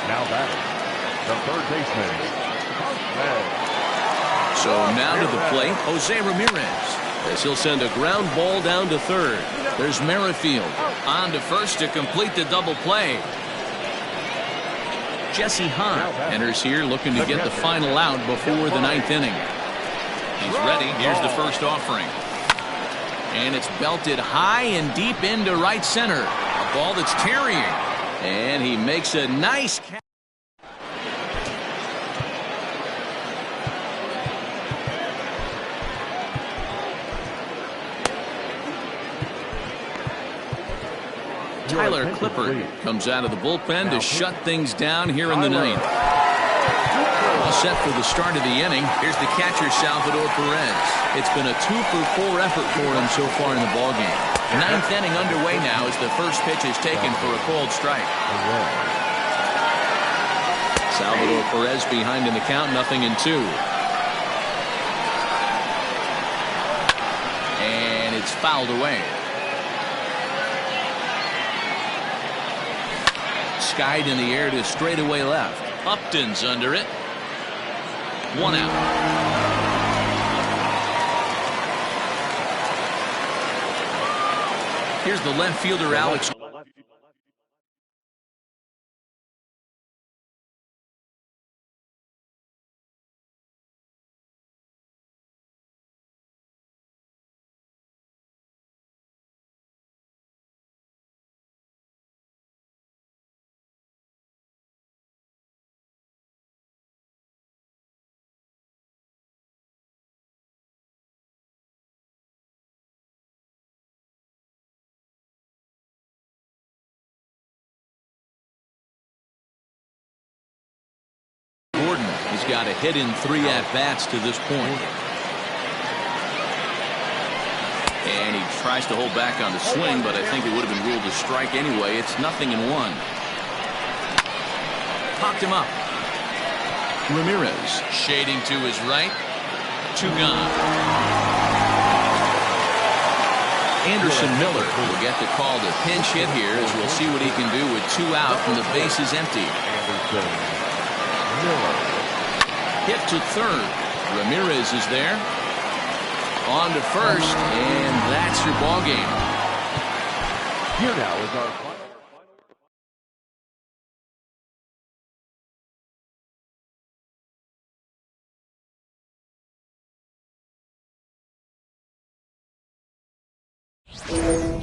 Now batting, the third baseman, Jose. So now to the plate, Jose Ramirez, as he'll send a ground ball down to third. There's Merrifield on to first to complete the double play. Jesse Hahn enters here looking to get the final out before the 9th inning. He's ready. Here's the first offering. And it's belted high and deep into right center. A ball that's tarrying. And he makes a nice catch. Tyler Clippard comes out of the bullpen to shut things down here in the 9th. All set for the start of the inning. Here's the catcher, Salvador Perez. It's been a 2-for-4 effort for him so far in the ballgame. 9th inning underway now as the first pitch is taken for a called strike. Salvador Perez behind in the count, 0-2. And it's fouled away. Skied in the air to straightaway left. Upton's under it. 1 out. Here's the left fielder, Alex. Gordon has got a hit in 3 at-bats to this point. And he tries to hold back on the swing, but I think it would have been ruled a strike anyway. It's 0-1. Popped him up. Ramirez shading to his right. 2 gone. Anderson Miller will get the call to pinch hit here, as we'll see what he can do with 2 out and the base is empty. Hit to third. Ramirez is there. On to first, and that's your ball game. Here now is our final.